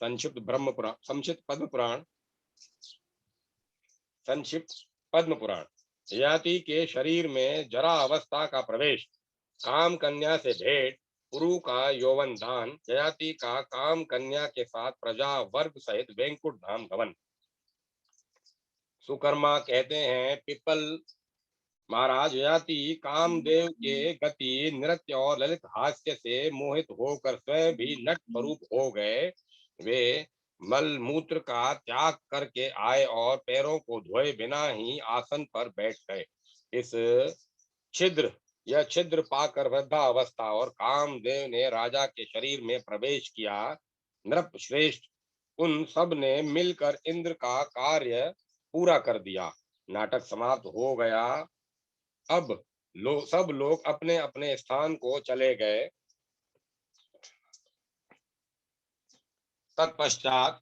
संक्षिप्त पद्म पुराण। ययाति के शरीर में जरा अवस्था का प्रवेश, काम कन्या से भेंट, पुरु का यौवन दान, ययाति का काम कन्या के साथ प्रजा वर्ग सहित वेंकुट धाम गमन। सुकर्मा कहते हैं, पिपल महाराज, ययाति कामदेव के गति, नृत्य और ललित हास्य से मोहित होकर स्वयं भी नट स्वरूप हो गए। वे मल मूत्र का त्याग करके आए और पैरों को धोए बिना ही आसन पर बैठ गए। इस छिद्र पाकर वृद्धावस्था और कामदेव ने राजा के शरीर में प्रवेश किया। नृप श्रेष्ठ उन सब ने मिलकर इंद्र का कार्य पूरा कर दिया। नाटक समाप्त हो गया। अब सब लोग अपने अपने स्थान को चले गए। तत्पश्चात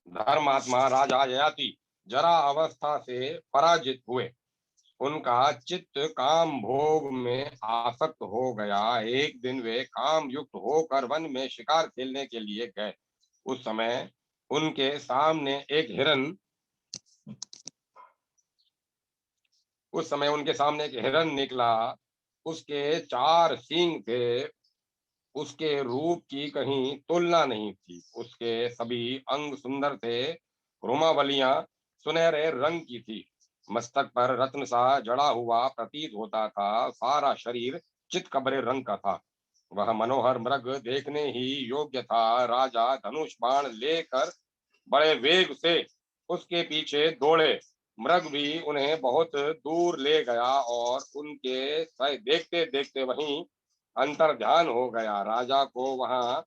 धर्मात्मा राजा ययाति जरा अवस्था से पराजित हुए। उनका चित्त काम भोग में आसक्त हो गया। एक दिन वे काम युक्त होकर वन में शिकार खेलने के लिए गए। उस समय उनके सामने एक हिरन निकला। उसके 4 सींग थे। उसके रूप की कहीं तुलना नहीं थी। उसके सभी अंग सुंदर थे। रोमावलियां सुनहरे रंग की थी। मस्तक पर रत्न सा जड़ा हुआ प्रतीत होता था। सारा शरीर चितकबरे रंग का था। वह मनोहर मृग देखने ही योग्य था। राजा धनुष बाण लेकर बड़े वेग से उसके पीछे दौड़े। मृग भी उन्हें बहुत दूर ले गया और उनके देखते देखते वहीं अंतर ध्यान हो गया। राजा को वहां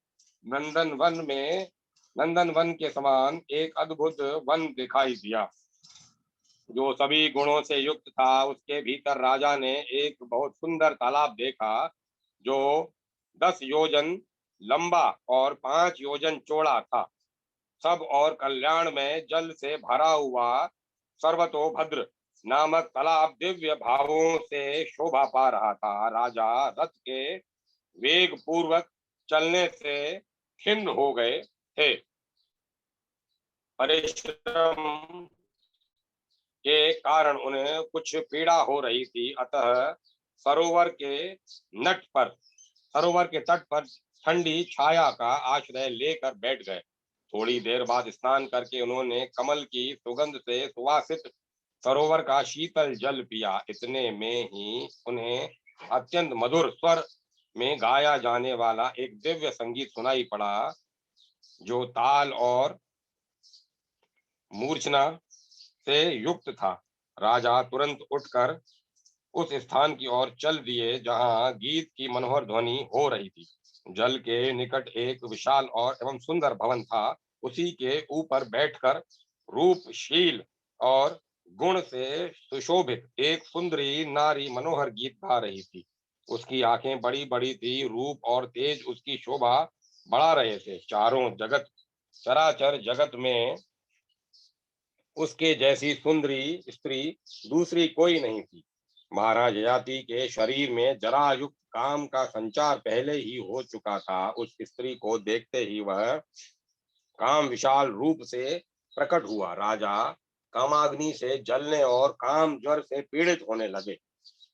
नंदन वन के समान एक अद्भुत वन दिखाई दिया, जो सभी गुणों से युक्त था। उसके भीतर राजा ने एक बहुत सुंदर तालाब देखा, जो 10 योजन लंबा और 5 योजन चौड़ा था। सब और कल्याण में जल से भरा हुआ सर्वतोभद्र नामक तालाब दिव्य भावों से शोभा पा रहा था। राजा रथ के वेग पूर्वक चलने से खिन्न हो गए थे। परिश्रम के कारण उन्हें कुछ पीड़ा हो रही थी। अतः सरोवर के तट पर ठंडी छाया का आश्रय लेकर बैठ गए। थोड़ी देर बाद स्नान करके उन्होंने कमल की सुगंध से सुवासित सरोवर का शीतल जल पिया। इतने में ही उन्हें अत्यंत मधुर स्वर में गाया जाने वाला एक दिव्य संगीत सुनाई पड़ा, जो ताल और मूर्छना से युक्त था। राजा तुरंत उठकर उस स्थान की ओर चल दिए जहां गीत की मनोहर ध्वनि हो रही थी। जल के निकट एक विशाल और एवं सुंदर भवन था। उसी के ऊपर बैठकर रूपशील और गुण से सुशोभित एक सुंदरी नारी मनोहर गीत गा रही थी। उसकी आंखें बड़ी बड़ी थी। रूप और तेज उसकी शोभा बढ़ा रहे थे। चराचर जगत में उसके जैसी सुंदरी स्त्री दूसरी कोई नहीं थी। महाराज ययाति के शरीर में जरा युक्त काम का संचार पहले ही हो चुका था। उस स्त्री को देखते ही वह काम विशाल रूप से प्रकट हुआ। राजा कामाग्नि से जलने और काम ज्वर से पीड़ित होने लगे।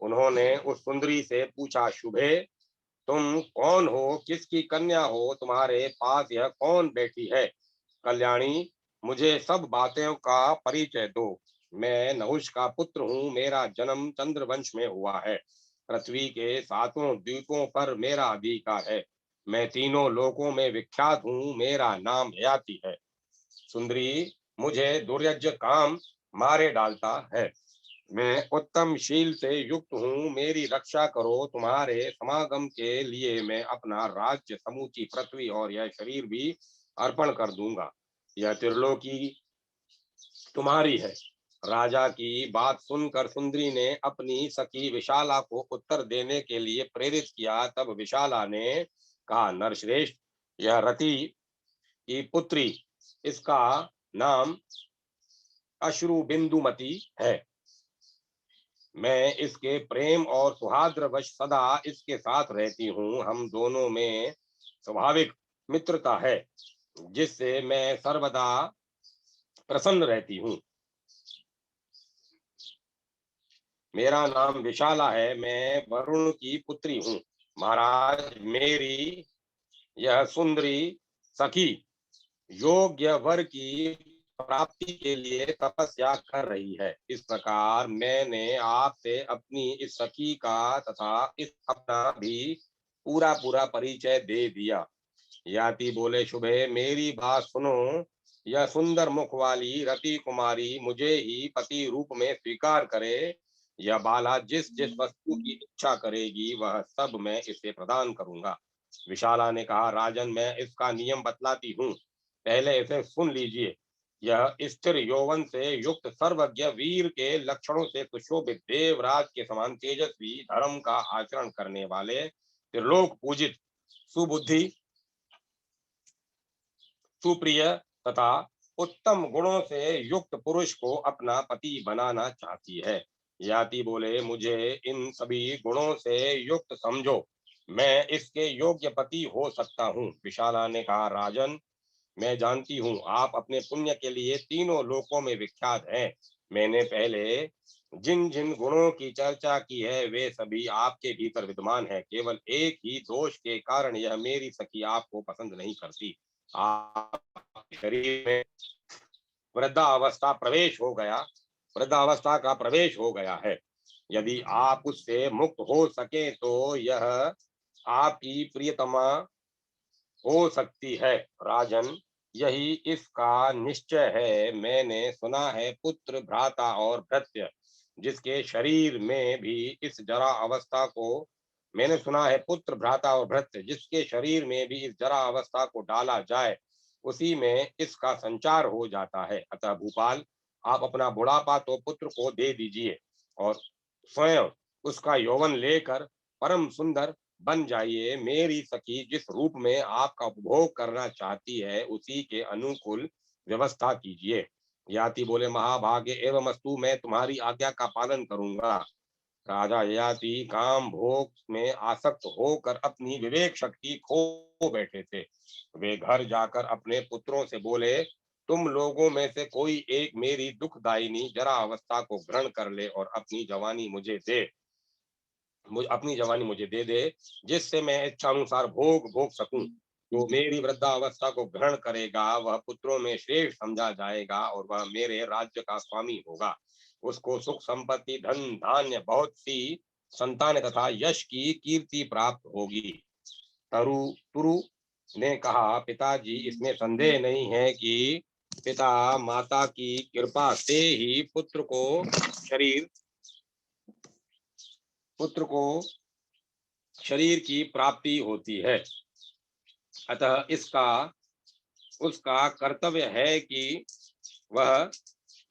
उन्होंने उस सुंदरी से पूछा, शुभे, तुम कौन हो? किसकी कन्या हो? तुम्हारे पास यह कौन बैठी है? कल्याणी, मुझे सब बातों का परिचय दो। मैं नहुष का पुत्र हूँ। मेरा जन्म चंद्रवंश में हुआ है। पृथ्वी के 7 द्वीपों पर मेरा अधिकार है। मैं तीनों लोकों में विख्यात हूँ। मेरा नाम ययाति है। सुंदरी, मुझे दुर्यज्ञ काम मारे डालता है। मैं उत्तम शील से युक्त हूँ। मेरी रक्षा करो। तुम्हारे समागम के लिए मैं अपना राज्य, समूची पृथ्वी और यह शरीर भी अर्पण कर दूंगा। यह त्रिलोकी तुम्हारी है। राजा की बात सुनकर सुंदरी ने अपनी सखी विशाला को उत्तर देने के लिए प्रेरित किया। तब विशाला ने कहा, नरश्रेष्ठ, यह रति की पुत्री, इसका नाम अश्रु बिंदुमती है। मैं इसके प्रेम और सुहाद्रवश सदा इसके साथ रहती हूँ। हम दोनों में स्वाभाविक मित्रता है जिससे मैं सर्वदा प्रसन्न रहती हूँ। मेरा नाम विशाला है, मैं वरुण की पुत्री हूँ। महाराज, मेरी यह सुंदरी सखी योग्य वर की प्राप्ति के लिए तपस्या कर रही है। इस प्रकार मैंने आपसे अपनी इस सखी का तथा इस अपना भी पूरा पूरा परिचय दे दिया। याति बोले, शुभे, मेरी बात सुनो। यह सुंदर मुख वाली रति कुमारी मुझे ही पति रूप में स्वीकार करे। यह बाला जिस जिस वस्तु की इच्छा करेगी वह सब मैं इसे प्रदान करूंगा। विशाला ने कहा, राजन, मैं इसका नियम बतलाती हूँ, पहले इसे सुन लीजिए। यह स्थिर यौवन से युक्त सर्वज्ञ वीर के लक्षणों से सुशोभित देवराज के समान तेजस्वी धर्म का आचरण करने वाले त्रिलोक पूजित सुबुद्धि सुप्रिय तथा उत्तम गुणों से युक्त पुरुष को अपना पति बनाना चाहती है। याति बोले, मुझे इन सभी गुणों से युक्त समझो, मैं इसके योग्य पति हो सकता हूँ। विशाला ने कहा, राजन, मैं जानती हूँ आप अपने पुण्य के लिए तीनों लोकों में विख्यात हैं। मैंने पहले जिन जिन गुणों की चर्चा की है वे सभी आपके भीतर विद्यमान है। केवल एक ही दोष के कारण यह मेरी सखी आपको पसंद नहीं करती। आप शरीर में वृद्धावस्था प्रवेश हो गया वृद्धावस्था का प्रवेश हो गया है। यदि आप उससे मुक्त हो सके तो यह आपकी प्रियतमा हो सकती है। राजन, यही इसका निश्चय है। मैंने सुना है पुत्र, भ्राता और भृत्य जिसके शरीर में भी इस जरा अवस्था को मैंने सुना है पुत्र, भ्राता और भृत्य जिसके शरीर में भी इस जरा अवस्था को डाला जाए उसी में इसका संचार हो जाता है। अतः भूपाल, आप अपना बुढ़ापा तो पुत्र को दे दीजिए और स्वयं उसका यौवन लेकर परम सुंदर बन जाइए। मेरी सखी जिस रूप में आपका उपभोग करना चाहती है उसी के अनुकूल व्यवस्था कीजिए। याति बोले, महाभाग्य एवं अस्तु, मैं तुम्हारी आज्ञा का पालन करूंगा। राजा ययाति काम भोग में आसक्त होकर अपनी विवेक शक्ति खो बैठे थे। वे घर जाकर अपने पुत्रों से बोले, तुम लोगों में से कोई एक मेरी दुखदायिनी जरा अवस्था को ग्रहण कर ले और अपनी जवानी मुझे दे दे, जिससे मैं इच्छानुसार भोग भोग सकूं। जो मेरी वृद्धावस्था को ग्रहण करेगा वह पुत्रों में श्रेष्ठ समझा जाएगा और वह मेरे राज्य का स्वामी होगा। उसको सुख संपत्ति, धन धान्य, बहुत सी संतान तथा यश की कीर्ति प्राप्त होगी। तरु तुरु ने कहा, पिताजी, इसमें संदेह नहीं है कि पिता माता की कृपा से ही पुत्र को शरीर की प्राप्ति होती है। अतः उसका कर्तव्य है कि वह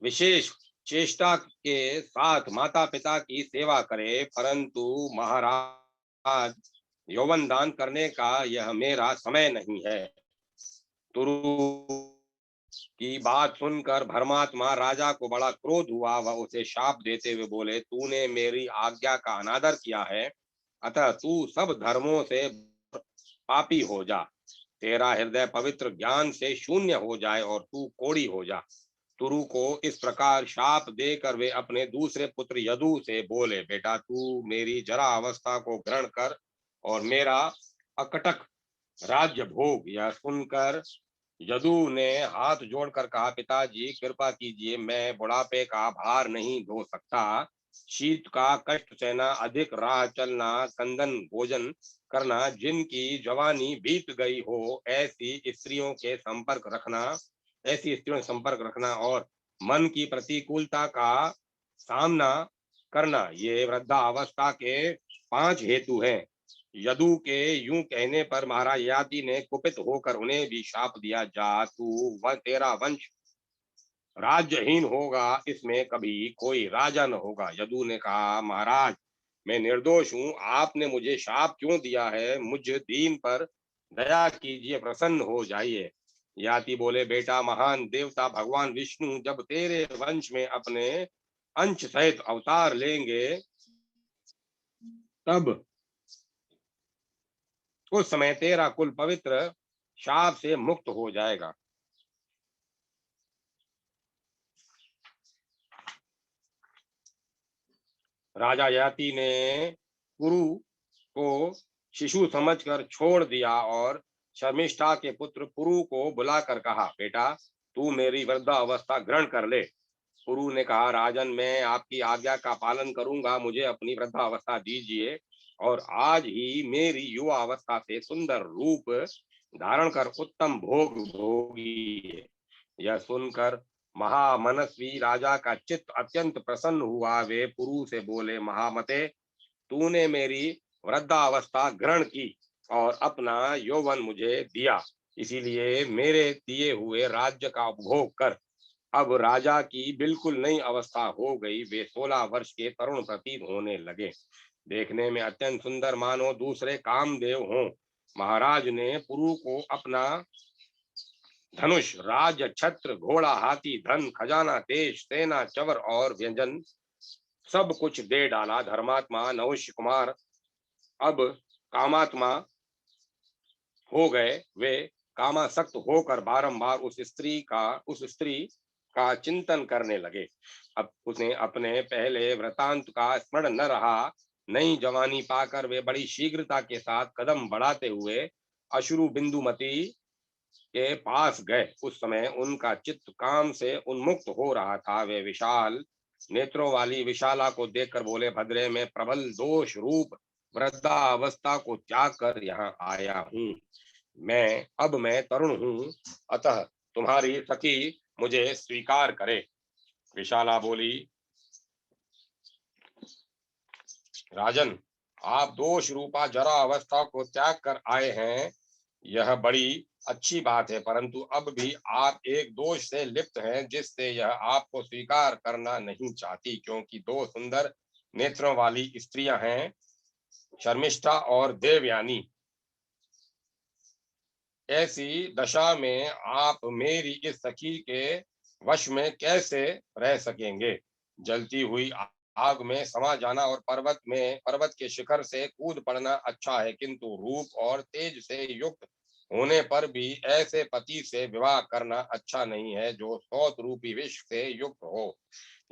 विशेष चेष्टा के साथ माता पिता की सेवा करे। परंतु महाराज, यौवन दान करने का यह मेरा समय नहीं है। तुरु की बात सुनकर धर्मात्मा राजा को बड़ा क्रोध हुआ। वह उसे शाप देते हुए बोले, तूने मेरी आज्ञा का अनादर किया है, अतः तू सब धर्मों से पापी हो जा। तेरा हृदय पवित्र ज्ञान से शून्य हो जाए और तू कोढ़ी हो जा। तुरु को इस प्रकार शाप देकर वे अपने दूसरे पुत्र यदु से बोले, बेटा, तू मेरी जरा अवस्था को ग्रहण कर और मेरा अकटक राज्य भोग। यह सुनकर यदु ने हाथ जोड़कर कहा, पिताजी, कृपा कीजिए, मैं बुढ़ापे का भार नहीं ढो सकता। शीत का कष्ट सहना, अधिक राह चलना, कंदन भोजन करना, जिनकी जवानी बीत गई हो ऐसी स्त्रियों से संपर्क रखना और मन की प्रतिकूलता का सामना करना, ये वृद्धावस्था के 5 हेतु हैं। यदु के यूं कहने पर महाराज ययाति ने कुपित होकर उन्हें भी शाप दिया, जा तू तेरा वंश राज्यहीन होगा, इसमें कभी कोई राजा न होगा। यदु ने कहा, महाराज, मैं निर्दोष हूँ, आपने मुझे शाप क्यों दिया है? मुझ दीन पर दया कीजिए, प्रसन्न हो जाइए। याति बोले, बेटा, महान देवता भगवान विष्णु जब तेरे वंश में अपने अंश सहित अवतार लेंगे तब उस समय तेरा कुल पवित्र शाप से मुक्त हो जाएगा। राजा ययाति ने पुरु को शिशु समझकर छोड़ दिया और शर्मिष्ठा के पुत्र पुरु को बुलाकर कहा, बेटा तू मेरी वृद्धावस्था ग्रहण कर ले। पुरु ने कहा, राजन मैं आपकी आज्ञा का पालन करूंगा, मुझे अपनी वृद्धावस्था दीजिए और आज ही मेरी युवा अवस्था से सुंदर रूप धारण कर उत्तम भोग भोगी। यह सुनकर महामनस्वी राजा का चित्त अत्यंत प्रसन्न हुआ। वे पुरु से बोले, महामते तूने मेरी वृद्धावस्था ग्रहण की और अपना यौवन मुझे दिया, इसीलिए मेरे दिए हुए राज्य का उपभोग कर। अब राजा की बिल्कुल नई अवस्था हो गई। वे 16 वर्ष के तरुण प्रतीत होने लगे, देखने में अत्यंत सुंदर, मानो दूसरे कामदेव हों। महाराज ने पुरु को अपना धनुष, राज, छत्र, घोड़ा, हाथी, धन, खजाना, देश, सेना, चवर और व्यंजन सब कुछ दे डाला। धर्मात्मा नहुष कुमार अब कामात्मा हो गए। वे कामासक्त होकर बारंबार उस स्त्री का चिंतन करने लगे। अब उन्हें अपने पहले वृतांत का स्मरण न रहा। नई जवानी पाकर वे बड़ी शीघ्रता के साथ कदम बढ़ाते हुए अश्रु बिंदुमती के पास गए। उस समय उनका चित्त काम से उन्मुक्त हो रहा था। वे विशाल नेत्रों वाली विशाला को देखकर बोले, भद्रे मैं प्रबल दोष रूप वृद्धावस्था को त्याग कर यहाँ आया हूँ। मैं तरुण हूँ, अतः तुम्हारी सखी मुझे स्वीकार करे। विशाला बोली, राजन आप दोष रूपा जरा अवस्था को त्याग कर आए हैं, यह बड़ी अच्छी बात है, परंतु अब भी आप एक दोष से लिप्त हैं जिससे यह आपको स्वीकार करना नहीं चाहती, क्योंकि दो सुंदर नेत्रों वाली स्त्रियां हैं, शर्मिष्ठा और देवयानी। ऐसी दशा में आप मेरी इस सखी के वश में कैसे रह सकेंगे? जलती हुई आग में समा जाना और पर्वत के शिखर से कूद पड़ना अच्छा है, किंतु रूप और तेज से युक्त होने पर भी ऐसे पति से विवाह करना अच्छा नहीं है जो सौत रूपी विष से युक्त हो।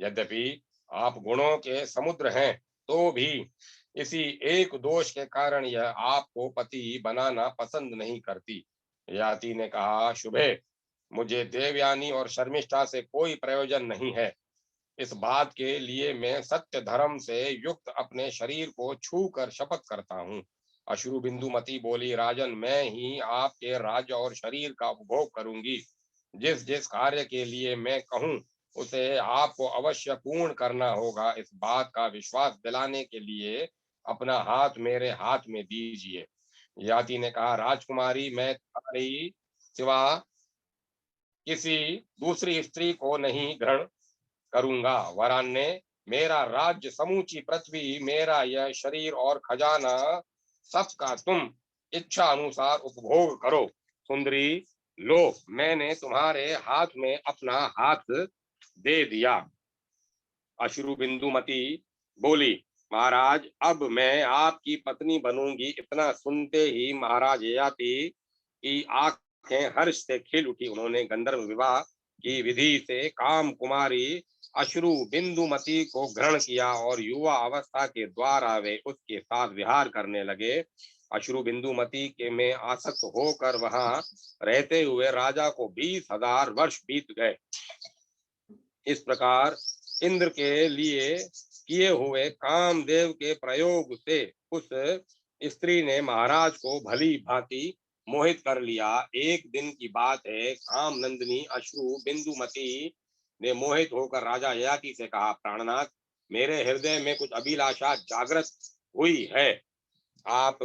यद्यपि आप गुणों के समुद्र हैं, तो भी इसी एक दोष के कारण यह आपको पति बनाना पसंद नहीं करती। याति ने कहा, शुभे मुझे देवयानी और शर्मिष्ठा से कोई प्रयोजन नहीं है। इस बात के लिए मैं सत्य धर्म से युक्त अपने शरीर को छू कर शपथ करता हूँ। अश्रु बिंदुमती बोली, राजन मैं ही आपके राज्य और शरीर का उपभोग करूंगी। जिस जिस कार्य के लिए मैं कहूँ उसे आपको अवश्य पूर्ण करना होगा। इस बात का विश्वास दिलाने के लिए अपना हाथ मेरे हाथ में दीजिए। याति ने कहा, राजकुमारी मैं तुम्हारी सिवा किसी दूसरी स्त्री को नहीं ग्रहण करूंगा। वरान ने मेरा राज्य, समूची पृथ्वी, मेरा यह शरीर और खजाना सबका तुम इच्छा अनुसार उपभोग करो। सुंदरी लो, मैंने तुम्हारे हाथ में अपना हाथ दे दिया। अश्रु बिंदुमती बोली, महाराज अब मैं आपकी पत्नी बनूंगी। इतना सुनते ही महाराज ययाति की आंखें हर्ष से खिल उठी। उन्होंने गंधर्व विवाह की विधि से काम कुमारी अश्रु बिंदुमती को ग्रहण किया और युवा अवस्था के द्वारा वे उसके साथ विहार करने लगे। अश्रु बिंदुमती के में आसक्त होकर वहां रहते हुए राजा को 20,000 वर्ष बीत गए। इस प्रकार इंद्र के लिए किए हुए कामदेव के प्रयोग से उस स्त्री ने महाराज को भली भांति मोहित कर लिया। एक दिन की बात है, काम नंदिनी अश्रु बिंदुमती ने मोहित होकर राजा ययाति से कहा, प्राणनाथ मेरे हृदय में कुछ अभिलाषा जागृत हुई है, आप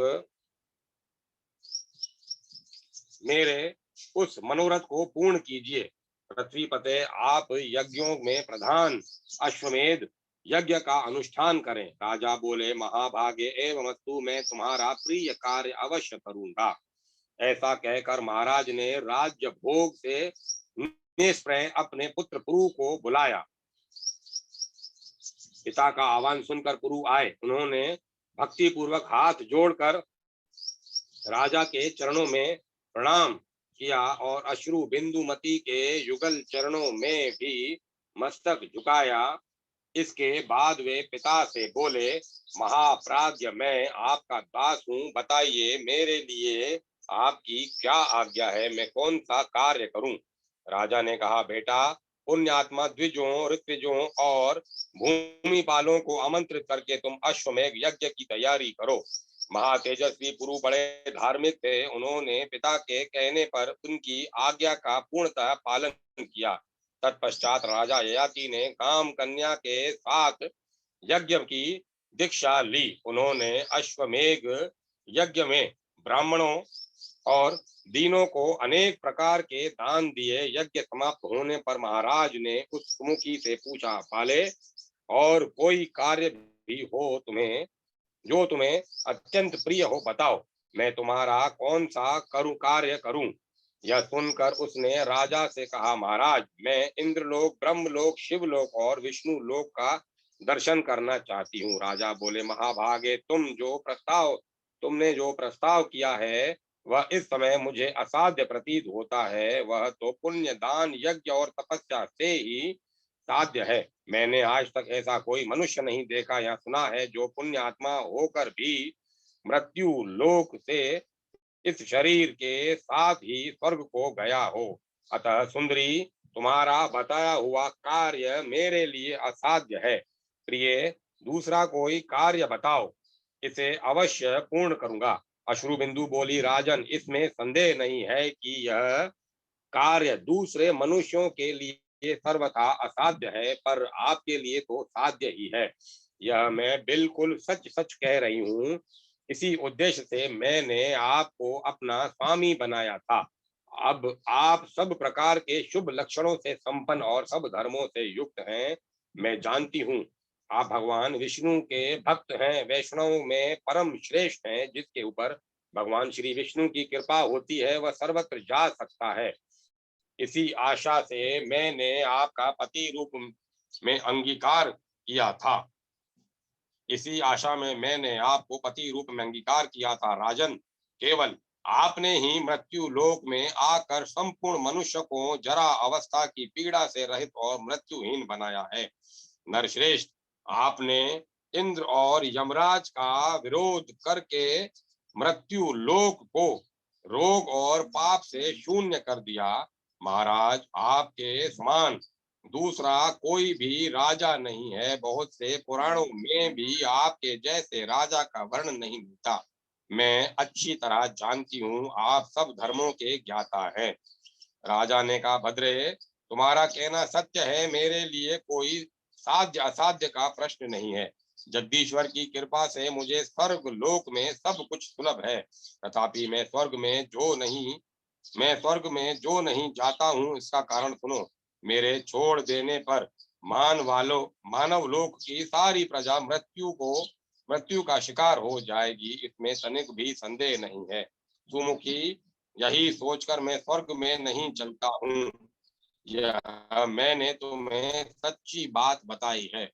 मेरे उस मनोरथ को पूर्ण कीजिए। पृथ्वी पते आप यज्ञों में प्रधान अश्वमेध यज्ञ का अनुष्ठान करें। राजा बोले, महाभागे एवमस्तु, मैं तुम्हारा प्रिय कार्य अवश्य करूंगा। ऐसा कहकर महाराज ने राज्य भोग से निष्प्रय अपने पुत्र पुरु को बुलाया। पिता का आह्वान सुनकर पुरु आए। उन्होंने भक्ति पूर्वक हाथ जोड़कर राजा के चरणों में प्रणाम किया और अश्रु बिंदुमती के युगल चरणों में भी मस्तक झुकाया। इसके बाद वे पिता से बोले, महाप्राज्य, मैं आपका दास हूँ, बताइए मेरे लिए आपकी क्या आज्ञा है, मैं कौन सा कार्य करूं। राजा ने कहा, बेटा, पुण्यात्मा द्विजों, ऋत्विजों और भूमिपालों को आमंत्रित करके तुम अश्वमेध यज्ञ की तैयारी करो। महातेजस्वी पुरु बड़े धार्मिक थे, उन्होंने पिता के कहने पर उनकी आज्ञा का पूर्णतः पालन किया। तत्पश्चात राजा ययाति ने काम कन्या के साथ यज्ञ की दीक्षा ली। उन्होंने अश्वमेध यज्ञ में ब्राह्मणों और दीनों को अनेक प्रकार के दान दिए। यज्ञ समाप्त होने पर महाराज ने उस सुमुखी से पूछा, बाले, और कोई कार्य भी हो तुम्हें जो तुम्हें अत्यंत प्रिय हो, बताओ, मैं तुम्हारा कौन सा कार्य करूं। यह सुनकर उसने राजा से कहा, महाराज, मैं इंद्रलोक, ब्रह्मलोक, शिवलोक और विष्णु लोक का दर्शन करना चाहती हूँ। राजा बोले, महाभागे, तुमने जो प्रस्ताव किया है वह इस समय मुझे असाध्य प्रतीत होता है। वह तो पुण्य, दान, यज्ञ और तपस्या से ही साध्य है। मैंने आज तक ऐसा कोई मनुष्य नहीं देखा या सुना है जो पुण्य आत्मा होकर भी मृत्यु लोक से इस शरीर के साथ ही स्वर्ग को गया हो। अतः सुंदरी, तुम्हारा बताया हुआ कार्य मेरे लिए असाध्य है। प्रिय, दूसरा कोई कार्य बताओ, इसे अवश्य पूर्ण करूंगा। अश्रुबिंदु बोली, राजन, इसमें संदेह नहीं है कि यह कार्य दूसरे मनुष्यों के लिए सर्वथा असाध्य है, पर आपके लिए तो साध्य ही है। यह मैं बिल्कुल सच सच कह रही हूँ। इसी उद्देश्य से मैंने आपको अपना स्वामी बनाया था। अब आप सब प्रकार के शुभ लक्षणों से संपन्न और सब धर्मों से युक्त हैं, मैं जानती हूँ। आप भगवान विष्णु के भक्त हैं, वैष्णव में परम श्रेष्ठ हैं। जिसके ऊपर भगवान श्री विष्णु की कृपा होती है वह सर्वत्र जा सकता है। इसी आशा से मैंने आपका पति रूप में अंगीकार किया था। इसी आशा में मैंने आपको पति रूप में अंगीकार किया था। राजन, केवल आपने ही मृत्यु लोक में आकर संपूर्ण मनुष्य को जरा अवस्था की पीड़ा से रहित और मृत्युहीन बनाया है। नरश्रेष्ठ, आपने इंद्र और यमराज का विरोध करके मृत्यु लोक को रोग और पाप से शून्य कर दिया। महाराज, आपके समान दूसरा कोई भी राजा नहीं है। बहुत से पुराणों में भी आपके जैसे राजा का वर्णन नहीं मिलता। मैं अच्छी तरह जानती हूँ, आप सब धर्मों के ज्ञाता हैं। राजा ने कहा, भद्रे, तुम्हारा कहना सत्य है, मेरे लिए कोई साध्य असाध्य का प्रश्न नहीं है। जगदीश्वर की कृपा से मुझे स्वर्ग लोक में सब कुछ सुलभ है। तथापि मैं स्वर्ग में जो नहीं जाता हूँ, इसका कारण सुनो। मेरे छोड़ देने पर मानव लोक की सारी प्रजा मृत्यु का शिकार हो जाएगी, इसमें तनिक भी संदेह नहीं है। सुमुखी, यही सोचकर मैं स्वर्ग में नहीं चलता हूँ। यह मैंने तुम्हें सच्ची बात बताई है।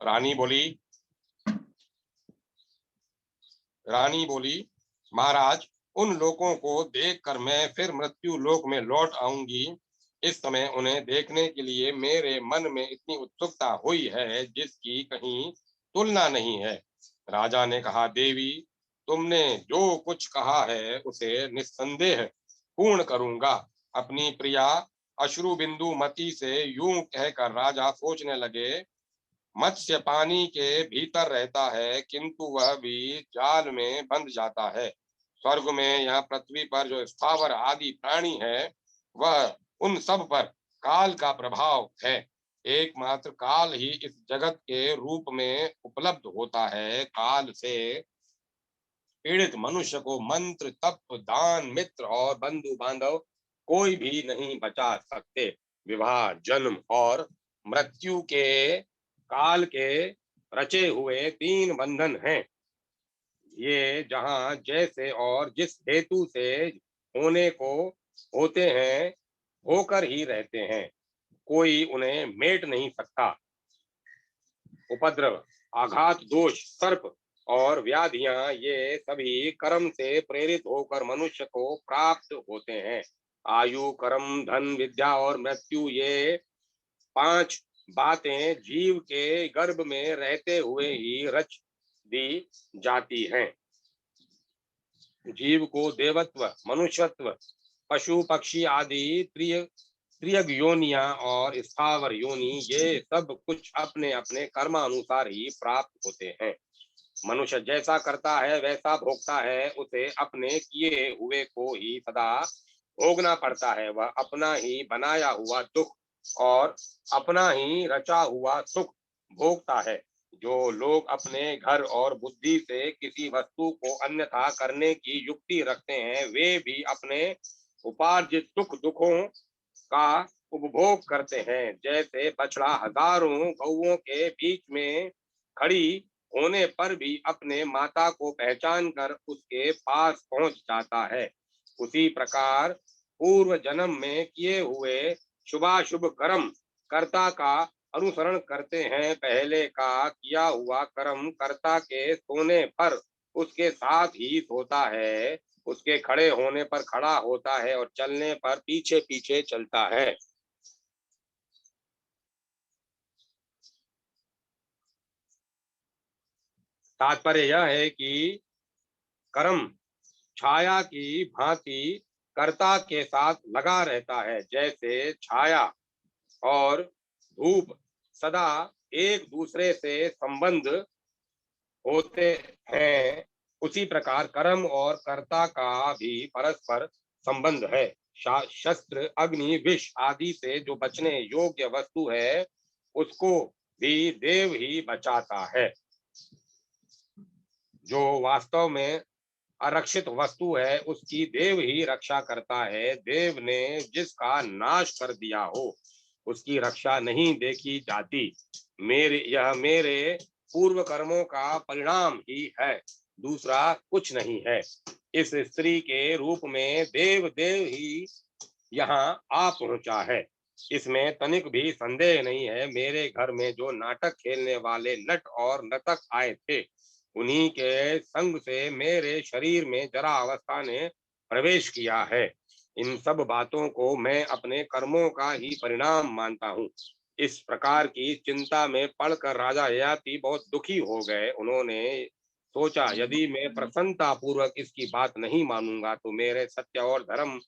रानी बोली रानी बोली महाराज, उन लोगों को देखकर मैं फिर मृत्यु लोक में लौट आऊंगी। इस समय उन्हें देखने के लिए मेरे मन में इतनी उत्सुकता हुई है जिसकी कहीं तुलना नहीं है। राजा ने कहा, देवी, तुमने जो कुछ कहा है उसे निस्संदेह पूर्ण करूंगा। अपनी प्रिया अश्रु बिंदु मती से यूं कहकर राजा सोचने लगे, मत्स्य पानी के भीतर रहता है किंतु वह भी जाल में बंध जाता है। स्वर्ग में या पृथ्वी पर जो स्थावर आदि प्राणी है वह उन सब पर काल का प्रभाव है। एकमात्र काल ही इस जगत के रूप में उपलब्ध होता है। काल से पीड़ित मनुष्य को मंत्र, तप, दान, मित्र और बंधु बांधव कोई भी नहीं बचा सकते। विवाह, जन्म और मृत्यु के काल के रचे हुए 3 बंधन हैं। ये जहां जैसे और जिस हेतु से होने को होते हैं, होकर ही रहते हैं। कोई उन्हें मेट नहीं सकता। उपद्रव, आघात, दोष, सर्प और व्याधियां ये सभी कर्म से प्रेरित होकर मनुष्य को प्राप्त होते हैं। आयु, कर्म, धन, विद्या और मृत्यु, ये 5 बातें जीव के गर्भ में रहते हुए ही रच दी जाती हैं। जीव को देवत्व, मनुष्यत्व, पशु पक्षी आदि त्रियग योनियां और स्थावर योनि, ये सब कुछ अपने अपने कर्मानुसार ही प्राप्त होते हैं। मनुष्य जैसा करता है वैसा भोगता है, उसे अपने किए हुए को ही सदा भोगना पड़ता है। वह अपना ही बनाया हुआ दुख और अपना ही रचा हुआ सुख भोगता है। जो लोग अपने घर और बुद्धि से किसी वस्तु को अन्यथा करने की युक्ति रखते हैं, वे भी अपने उपार्जित सुख दुखों का उपभोग करते हैं। जैसे बछड़ा हजारों गौओं के बीच में खड़ी होने पर भी अपने माता को पहचान कर उसके पास पहुंच जाता है, उसी प्रकार पूर्व जन्म में किए हुए शुभाशुभ कर्म कर्ता का अनुसरण करते हैं। पहले का किया हुआ कर्म कर्ता के सोने पर उसके साथ ही सोता है, उसके खड़े होने पर खड़ा होता है और चलने पर पीछे पीछे चलता है। तात्पर्य यह है कि कर्म छाया की भांति कर्ता के साथ लगा रहता है। जैसे छाया और धूप सदा एक दूसरे से संबंध होते हैं, उसी प्रकार कर्म और कर्ता का भी परस्पर संबंध है। शस्त्र, अग्नि, विष आदि से जो बचने योग्य वस्तु है, उसको भी देव ही बचाता है। जो वास्तव में आरक्षित वस्तु है, उसकी देव ही रक्षा करता है। देव ने जिसका नाश कर दिया हो, उसकी रक्षा नहीं देखी जाती। यह मेरे पूर्व कर्मों का परिणाम ही है, दूसरा कुछ नहीं है। इस स्त्री के रूप में देव देव ही यहाँ आ पहुंचा है, इसमें तनिक भी संदेह नहीं है। मेरे घर में जो नाटक खेलने वाले नट और नर्तक आए थे, उन्हीं के संग से मेरे शरीर में जरा अवस्था ने प्रवेश किया है। इन सब बातों को मैं अपने कर्मों का ही परिणाम मानता हूँ। इस प्रकार की चिंता में पड़कर राजा ययाति बहुत दुखी हो गए। उन्होंने सोचा, यदि मैं प्रसन्नता पूर्वक इसकी बात नहीं मानूंगा तो मेरे सत्य और धर्म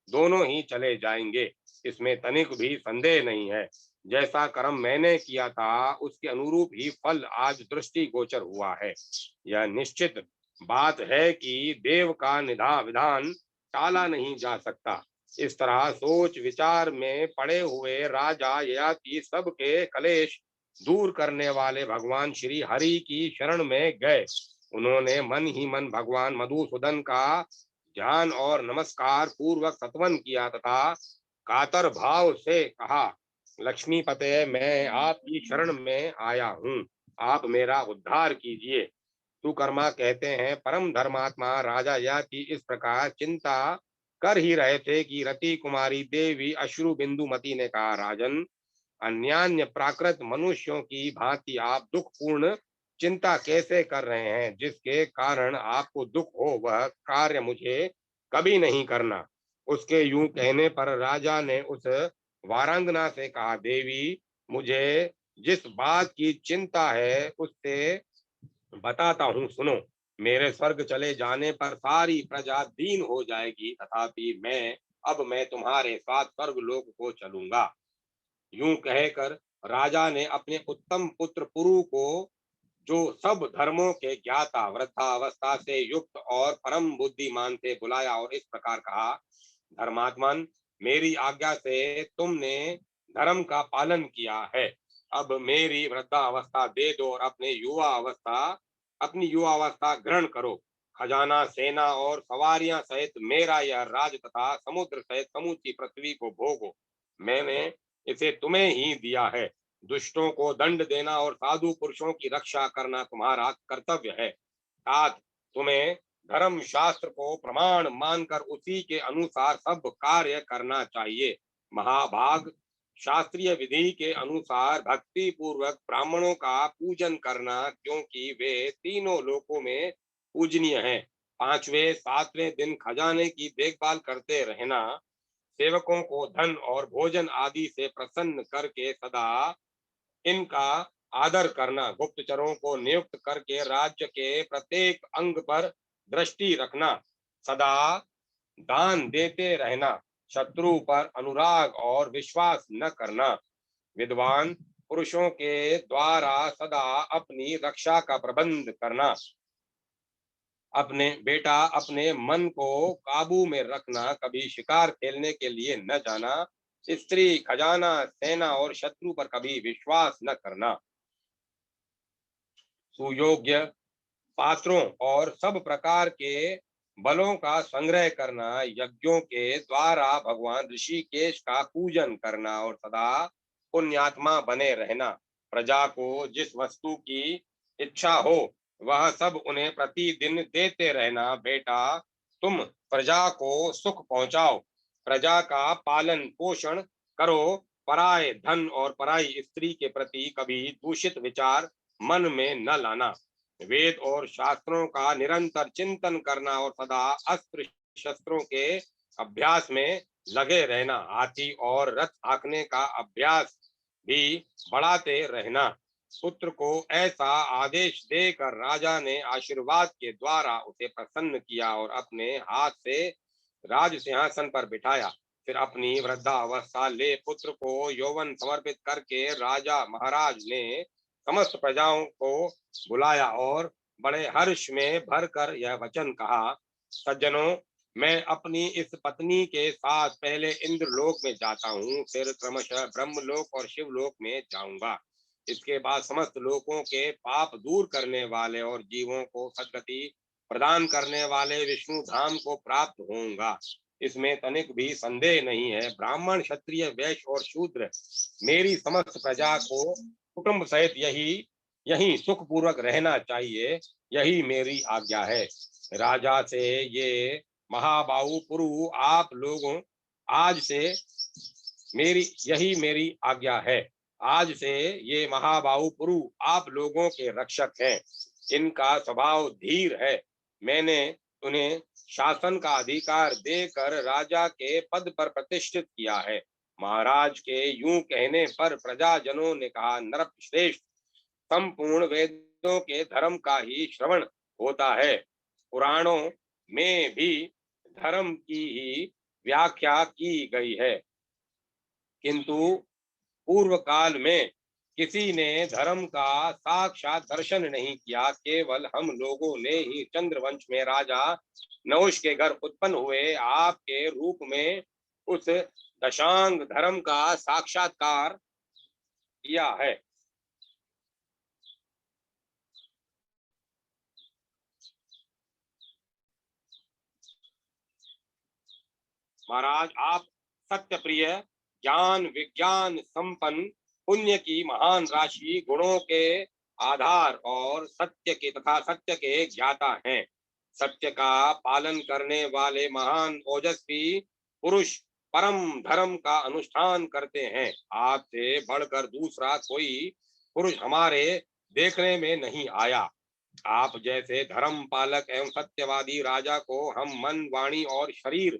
दोनों ही चले जाएंगे, इसमें तनिक भी संदेह नहीं है। जैसा कर्म मैंने किया था, उसके अनुरूप ही फल आज दृष्टि गोचर हुआ है। यह निश्चित बात है कि देव का निधा विधान टाला नहीं जा सकता। इस तरह सोच विचार में पड़े हुए राजा ययाति सबके कलेश दूर करने वाले भगवान श्री हरि की शरण में गए। उन्होंने मन ही मन भगवान मधुसूदन का ध्यान और नमस्कार पूर्वक सत्वन किया तथा कातर भाव से कहा, लक्ष्मीपते, मैं आपकी शरण में आया हूँ, आप मेरा उद्धार कीजिए। सुकर्मा कहते हैं, परम धर्मात्मा राजा ययाति इस प्रकार चिंता कर ही रहे थे कि रति कुमारी देवी अश्रु बिंदुमती ने कहा, राजन, अन्यान्य प्राकृत मनुष्यों की भांति आप दुखपूर्ण चिंता कैसे कर रहे हैं? जिसके कारण आपको दुख हो वह कार्य मुझे कभी नहीं करना। उसके यूं कहने पर राजा ने उस वारांगना से कहा, देवी, मुझे जिस बात की चिंता है उससे बताता हूँ, सुनो। मेरे स्वर्ग चले जाने पर सारी प्रजा दीन हो जाएगी, तथापि मैं तुम्हारे साथ स्वर्ग लोक को चलूंगा। यूं कहकर राजा ने अपने उत्तम पुत्र पुरु को, जो सब धर्मों के ज्ञाता, वृद्धावस्था से युक्त और परम बुद्धिमान थे, बुलाया और इस प्रकार कहा, धर्मात्मन, मेरी आज्ञा से तुमने धर्म का पालन किया है। अब मेरी वृद्धावस्था दे दो और अपनी युवा अवस्था ग्रहण करो। खजाना, सेना और सवारियां सहित मेरा यह राज तथा समुद्र सहित समूची पृथ्वी को भोगो। मैंने इसे तुम्हें ही दिया है। दुष्टों को दंड देना और साधु पुरुषों की रक्षा करना तुम्हारा कर्तव्य है। तात तुम्हें धर्म शास्त्र को प्रमाण मानकर उसी के अनुसार सब कार्य करना चाहिए। महाभाग, शास्त्रीय विधि के अनुसार भक्ति पूर्वक ब्राह्मणों का पूजन करना, क्योंकि वे तीनों लोकों में पूजनीय है। पांचवें सातवें दिन खजाने की देखभाल करते रहना, सेवकों को धन और भोजन आदि से प्रसन्न करके सदा इनका आदर करना, गुप्तचरों को नियुक्त करके राज्य के प्रत्येक अंग पर दृष्टि रखना, सदा दान देते रहना, शत्रु पर अनुराग और विश्वास न करना, विद्वान पुरुषों के द्वारा सदा अपनी रक्षा का प्रबंध करना, अपने मन को काबू में रखना, कभी शिकार खेलने के लिए न जाना, स्त्री, खजाना, सेना और शत्रु पर कभी विश्वास न करना, सुयोग्य पात्रों और सब प्रकार के बलों का संग्रह करना, यज्ञों के द्वारा भगवान ऋषिकेश का पूजन करना और सदा पुण्यात्मा बने रहना, प्रजा को जिस वस्तु की इच्छा हो वह सब उन्हें प्रतिदिन देते रहना। बेटा, तुम प्रजा को सुख पहुंचाओ, प्रजा का पालन पोषण करो, पराये धन और पराई स्त्री के प्रति कभी दूषित विचार मन में न लाना, वेद और शास्त्रों का निरंतर चिंतन करना और सदा अस्त्र शस्त्रों के अभ्यास में लगे रहना, हाथी और रथ हाँकने का अभ्यास भी बढ़ाते रहना। पुत्र को ऐसा आदेश देकर राजा ने आशीर्वाद के द्वारा उसे प्रसन्न किया और अपने हाथ से राज सिंहासन पर बिठाया। फिर अपनी वृद्धावस्था ले पुत्र को यौवन समर्पित करके राजा महाराज ने समस्त प्रजाओं को बुलाया और बड़े हर्ष में भरकर यह वचन कहा, सज्जनों, मैं अपनी इस पत्नी के साथ पहले इंद्रलोक में जाता हूँ, फिर क्रमशः ब्रह्मलोक और शिवलोक में जाऊंगा। इसके बाद समस्त लोकों के पाप दूर करने वाले और जीवों को सद्गति प्रदान करने वाले विष्णु धाम को प्राप्त होऊंगा। इसमें तनिक भी संदेह नहीं है। ब्राह्मण, क्षत्रिय, वैश्य और शूद्र मेरी समस्त प्रजा को कुटुंब सहित यही सुख पूर्वक रहना चाहिए, यही मेरी आज्ञा है। राजा से ये महाबाहु पुरु आप लोगों, आज से मेरी आज्ञा है। आज से ये महाबाहु पुरु आप लोगों के रक्षक हैं। इनका स्वभाव धीर है। मैंने उन्हें शासन का अधिकार देकर राजा के पद पर प्रतिष्ठित किया है। महाराज के यूं कहने पर प्रजाजनों ने कहा, नरश्रेष्ठ, संपूर्ण वेदों के धर्म का ही श्रवण होता है। पुराणों में भी धर्म की ही व्याख्या की गई है, किंतु पूर्व काल में किसी ने धर्म का साक्षात दर्शन नहीं किया। केवल हम लोगों ने ही चंद्रवंश में राजा नहुष के घर उत्पन्न हुए आपके रूप में उस दशांग धर्म का साक्षात्कार किया है। महाराज, आप सत्य प्रिय, ज्ञान विज्ञान संपन्न, पुण्य की महान राशि, गुणों के आधार और सत्य के ज्ञाता हैं। सत्य का पालन करने वाले महान ओजस्वी पुरुष परम धर्म का अनुष्ठान करते हैं। आपसे बढ़कर दूसरा कोई पुरुष हमारे देखने में नहीं आया। आप जैसे धर्म पालक एवं सत्यवादी राजा को हम मन, वाणी और शरीर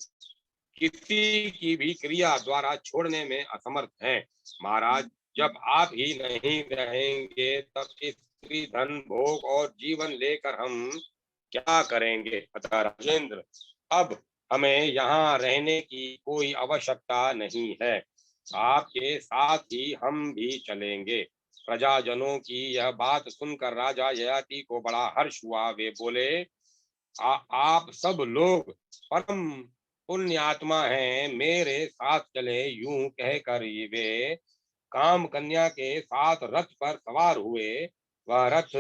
किसी की भी क्रिया द्वारा छोड़ने में असमर्थ हैं। महाराज, जब आप ही नहीं रहेंगे तब स्त्री, धन, भोग और जीवन लेकर हम क्या करेंगे? अतः राजेंद्र, अब हमें यहाँ रहने की कोई आवश्यकता नहीं है। आपके साथ ही हम भी चलेंगे। प्रजाजनों की यह बात सुनकर राजा ययाति को बड़ा हर्ष हुआ। वे बोले, आप सब लोग परम पुण्यात्मा हैं, मेरे साथ चले। यूं कहकर वे काम कन्या के साथ रथ पर सवार हुए। वह रथ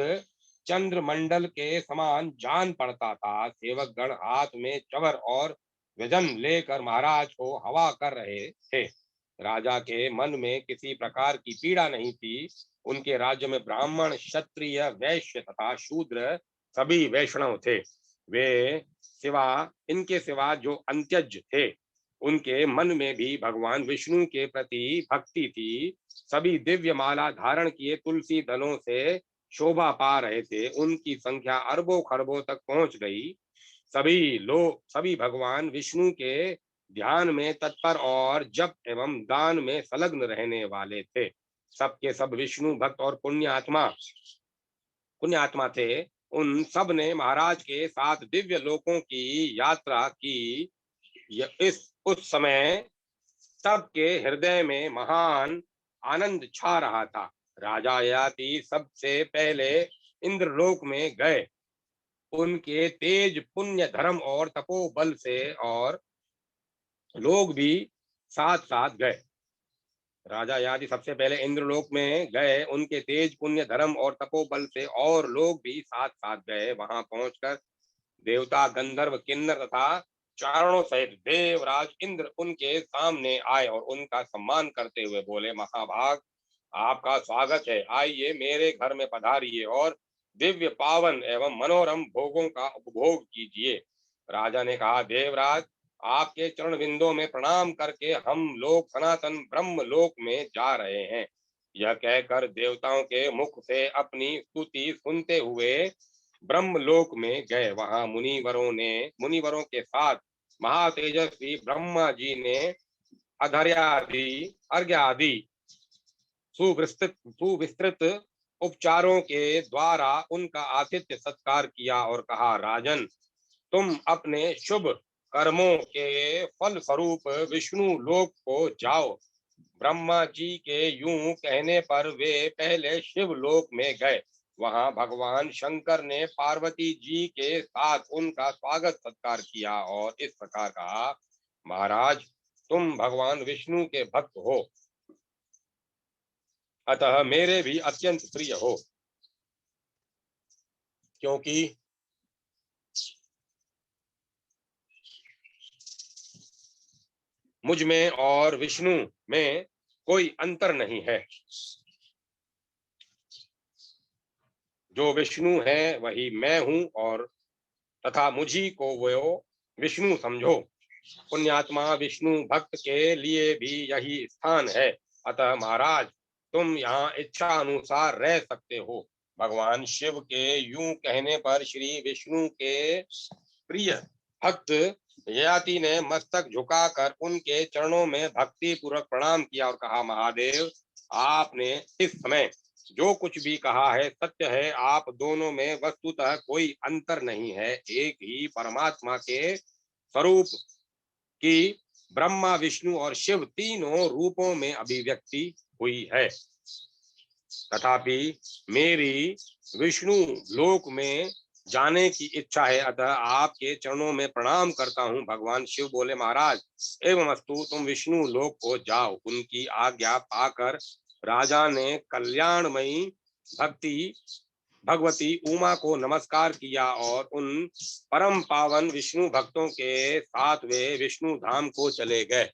चंद्रमंडल के समान जान पड़ता था। सेवक गण हाथ में चवर और व्यजन लेकर महाराज को हवा कर रहे थे। राजा के मन में किसी प्रकार की पीड़ा नहीं थी। उनके राज्य में ब्राह्मण, क्षत्रिय, वैश्य तथा शूद्र सभी वैष्णव थे। वे इनके सिवा जो अंत्यज थे, उनके मन में भी भगवान विष्णु के प्रति भक्ति थी। सभी दिव्य माला धारण किए तुलसी दलों से शोभा पा रहे थे उनकी संख्या अरबों खरबों तक पहुंच गई। सभी भगवान विष्णु के ध्यान में तत्पर और जप एवं दान में संलग्न रहने वाले थे। सबके सब विष्णु भक्त और पुण्यात्मा थे। उन सब ने महाराज के साथ दिव्य लोकों की यात्रा की। इस उस समय सबके हृदय में महान आनंद छा रहा था। राजा ययाति सबसे पहले इंद्रलोक में गए। उनके तेज पुण्य धर्म और तपोबल से और लोग भी साथ साथ गए। राजा ययाति सबसे पहले इंद्रलोक में गए। उनके तेज पुण्य धर्म और तपोबल से और लोग भी साथ साथ गए। वहां पहुंचकर देवता गंधर्व किन्नर तथा चारणों सहित देवराज इंद्र उनके सामने आए और उनका सम्मान करते हुए बोले, महाभाग, आपका स्वागत है। आइए मेरे घर में पधारिए और दिव्य पावन एवं मनोरम भोगों का उपभोग कीजिए। राजा ने कहा, देवराज, आपके चरण बिंदों में प्रणाम करके हम लोग सनातन ब्रह्म लोक में जा रहे हैं। यह कहकर देवताओं के मुख से अपनी स्तुति सुनते हुए ब्रह्मलोक में गए। वहां मुनिवरों के साथ महातेजस्वी ब्रह्मा जी ने अर्घ्य आदि सुविस्तृत उपचारों के द्वारा उनका आतिथ्य सत्कार किया और कहा, राजन, तुम अपने शुभ कर्मों के फल स्वरूप विष्णु लोक को जाओ। ब्रह्मा जी के यूं कहने पर वे पहले शिव लोक में गए। वहां भगवान शंकर ने पार्वती जी के साथ उनका स्वागत सत्कार किया और इस प्रकार कहा, महाराज, तुम भगवान विष्णु के भक्त हो, अतः मेरे भी अत्यंत प्रिय हो, क्योंकि मुझ में और विष्णु में कोई अंतर नहीं है। जो विष्णु है वही मैं हूं और तथा मुझी को वो विष्णु समझो। पुण्यात्मा विष्णु भक्त के लिए भी यही स्थान है। अतः महाराज, तुम यहाँ इच्छा अनुसार रह सकते हो। भगवान शिव के यूं कहने पर श्री विष्णु के प्रिय भक्त ययाति ने मस्तक झुकाकर उनके चरणों में भक्ति पूर्वक प्रणाम किया और कहा, महादेव, आपने इस समय जो कुछ भी कहा है सत्य है। आप दोनों में वस्तुतः कोई अंतर नहीं है। एक ही परमात्मा के स्वरूप की ब्रह्मा विष्णु और शिव तीनों रूपों में अभिव्यक्ति हुई है। तथापि मेरी विष्णु लोक में जाने की इच्छा है, अतः आपके चरणों में प्रणाम करता हूँ। भगवान शिव बोले, महाराज, एवमस्तु, तुम विष्णु लोक को जाओ। उनकी आज्ञा पाकर राजा ने कल्याणमयी भगवती उमा को नमस्कार किया और उन परम पावन विष्णु भक्तों के साथ वे विष्णु धाम को चले गए।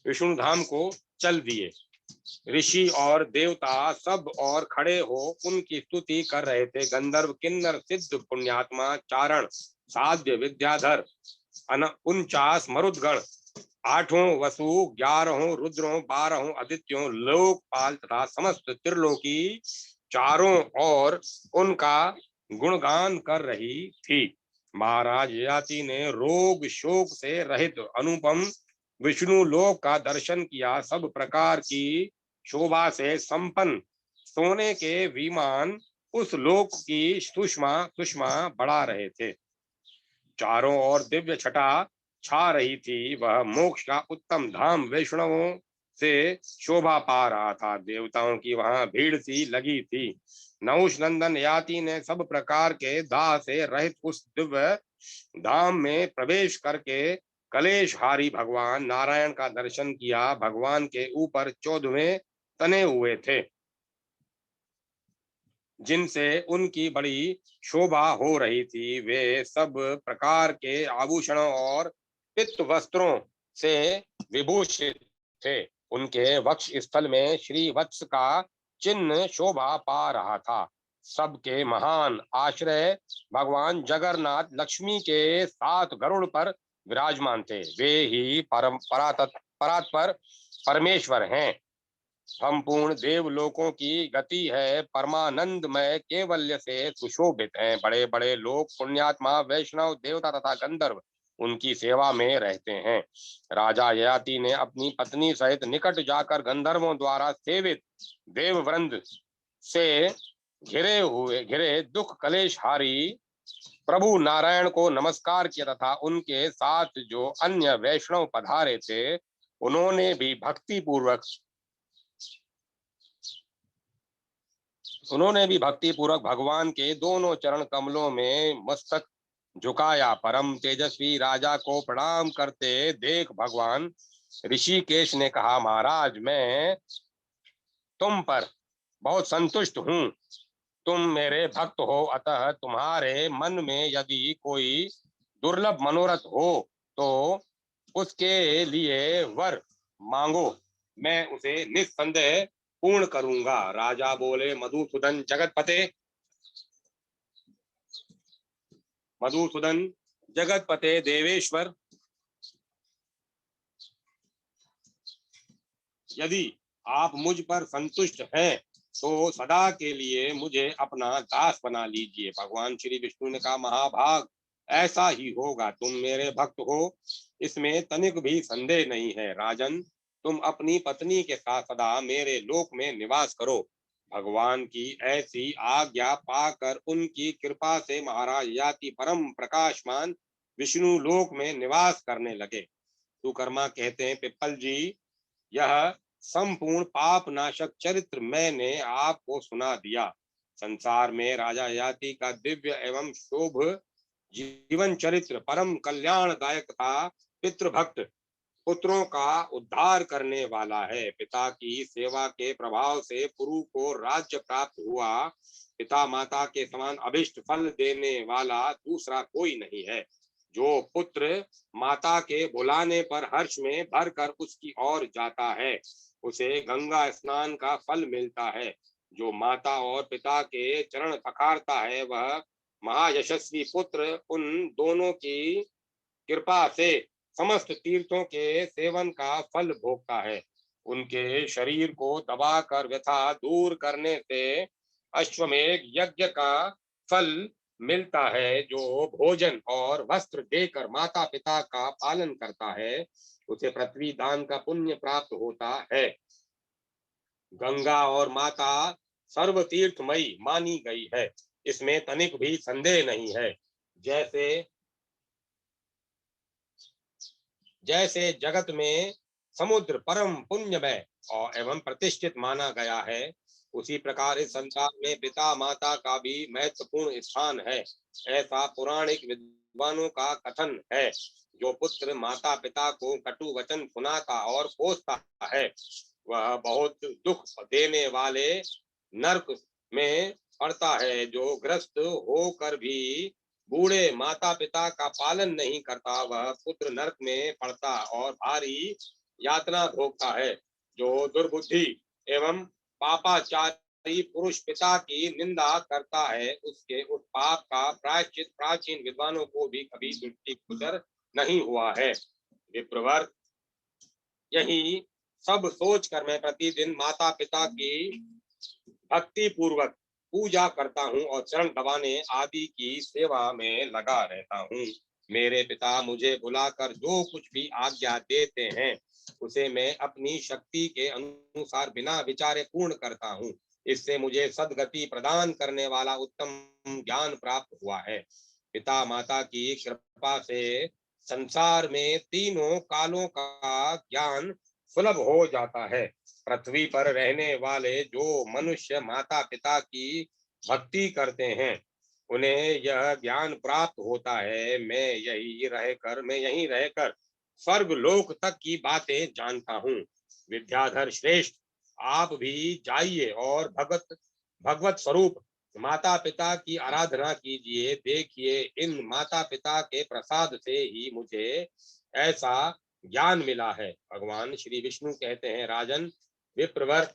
विष्णु धाम को चल दिए। ऋषि और देवता सब और खड़े हो उनकी स्तुति कर रहे थे। गंधर्व किन्नर सिद्ध पुण्यात्मा चारण साध्य विद्याधर 49 मरुदगण, 8 वसु, 11 रुद्रों, 12 आदित्यों, लोकपाल तथा समस्त त्रिलोकी चारों और उनका गुणगान कर रही थी। महाराज ययाति ने रोग शोक से रहित अनुपम विष्णु लोक का दर्शन किया। सब प्रकार की शोभा से संपन्न सोने के विमान उस लोक की सुषमा बढ़ा रहे थे। चारों ओर दिव्य छटा छा रही थी। वह मोक्ष का उत्तम धाम वैष्णवों से शोभा पा रहा था। देवताओं की वहां भीड़ सी लगी थी। नहुष नंदन ययाति ने सब प्रकार के दाह से रहित उस दिव्य धाम में प्रवेश करके कलेशहारी भगवान नारायण का दर्शन किया। भगवान के ऊपर 14वें तने हुए थे, जिनसे उनकी बड़ी शोभा हो रही थी। वे सब प्रकार के आभूषणों और पित्त वस्त्रों से विभूषित थे। उनके वक्ष स्थल में श्री वत्स का चिन्ह शोभा पा रहा था। सबके महान आश्रय भगवान जगन्नाथ लक्ष्मी के साथ गरुड़ पर विराजमान थे, वे ही परात्पर परमेश्वर हैं। संपूर्ण देवलोकों की गति है, परमानंदमय केवल्य से सुशोभित हैं। बड़े बड़े लोग, पुण्यात्मा, वैष्णव, देवता तथा गंधर्व उनकी सेवा में रहते हैं। राजा ययाति ने अपनी पत्नी सहित निकट जाकर गंधर्वों द्वारा सेवित देववृंद से घिरे दुख कलेशहारी प्रभु नारायण को नमस्कार किया तथा उनके साथ जो अन्य वैष्णव पधारे थे उन्होंने भी भक्ति पूर्वक भगवान के दोनों चरण कमलों में मस्तक झुकाया। परम तेजस्वी राजा को प्रणाम करते देख भगवान ऋषिकेश ने कहा, महाराज, मैं तुम पर बहुत संतुष्ट हूँ। तुम मेरे भक्त हो, अतः तुम्हारे मन में यदि कोई दुर्लभ मनोरथ हो तो उसके लिए वर मांगो, मैं उसे निस्संदेह पूर्ण करूंगा। राजा बोले, मधुसूदन जगतपते देवेश्वर, यदि आप मुझ पर संतुष्ट हैं तो सदा के लिए मुझे अपना दास बना लीजिए। भगवान श्री विष्णु ने कहा, महाभाग, ऐसा ही होगा। तुम मेरे भक्त हो, इसमें तनिक भी संदेह नहीं है। राजन, तुम अपनी पत्नी के साथ सदा मेरे लोक में निवास करो। भगवान की ऐसी आज्ञा पाकर उनकी कृपा से महाराज ययाति परम प्रकाशमान विष्णु लोक में निवास करने लगे। सुकर्मा कहते हैं, पिप्पल जी, यह संपूर्ण पाप नाशक चरित्र मैंने आपको सुना दिया। संसार में राजा ययाति का दिव्य एवं शोभ जीवन चरित्र परम कल्याणदायक था। पितृभक्त पुत्रों का उद्धार करने वाला है। पिता की सेवा के प्रभाव से पुरु को राज्य प्राप्त हुआ। पिता माता के समान अभिष्ट फल देने वाला दूसरा कोई नहीं है। जो पुत्र माता के बुलाने पर हर्ष में भरकर उसकी ओर जाता है, उसे गंगा स्नान का फल मिलता है। जो माता और पिता के चरण पखारता है, वह महायशस्वी पुत्र उन दोनों की कृपा से समस्त तीर्थों के सेवन का फल भोगता है। उनके शरीर को दबाकर व्यथा दूर करने से अश्वमेध यज्ञ का फल मिलता है। जो भोजन और वस्त्र देकर माता पिता का पालन करता है, उसे पृथ्वी दान का पुण्य प्राप्त होता है। गंगा और माता सर्वतीर्थमयी मानी गई है, इसमें तनिक भी संदेह नहीं है। जैसे जैसे जगत में समुद्र परम पुण्यमय और एवं प्रतिष्ठित माना गया है, उसी प्रकार इस संसार में पिता माता का भी महत्वपूर्ण स्थान है, ऐसा पौराणिक विद्वानों का कथन है। जो पुत्र माता पिता को कटु वचन सुनाता और कोसता है, वह बहुत दुख देने वाले नरक में पड़ता है। जो ग्रस्त होकर भी बूढ़े माता पिता का पालन नहीं करता, वह पुत्र नरक में पड़ता और भारी यातना भोगता है। जो दुर्बुद्धि एवं पापाचारी पुरुष पिता की निंदा करता है, उसके उस पाप का प्रायश्चित प्राचीन विद्वानों को भी कभी दृष्टिगोचर नहीं हुआ है। विप्रवर, यही सब सोचकर मैं प्रतिदिन माता पिता की भक्ति पूर्वक पूजा करता हूँ और चरण दबाने आदि की सेवा में लगा रहता हूँ। मेरे पिता मुझे बुलाकर जो कुछ भी आज्ञा देते हैं, उसे मैं अपनी शक्ति के अनुसार बिना विचारे पूर्ण करता हूँ। इससे मुझे सदगति प्रदान करने वाला उत्तम ज्ञान प्राप्त हुआ है। पिता माता की कृपा से संसार में तीनों कालों का ज्ञान सुलभ हो जाता है। पृथ्वी पर रहने वाले जो मनुष्य माता पिता की भक्ति करते हैं, उन्हें यह ज्ञान प्राप्त होता है। मैं यहीं रहकर स्वर्ग लोक तक की बातें जानता हूँ। विद्याधर श्रेष्ठ, आप भी जाइए और भगवत स्वरूप माता पिता की आराधना कीजिए। देखिए, इन माता पिता के प्रसाद से ही मुझे ऐसा ज्ञान मिला है। भगवान श्री विष्णु कहते हैं, राजन, विप्रवर,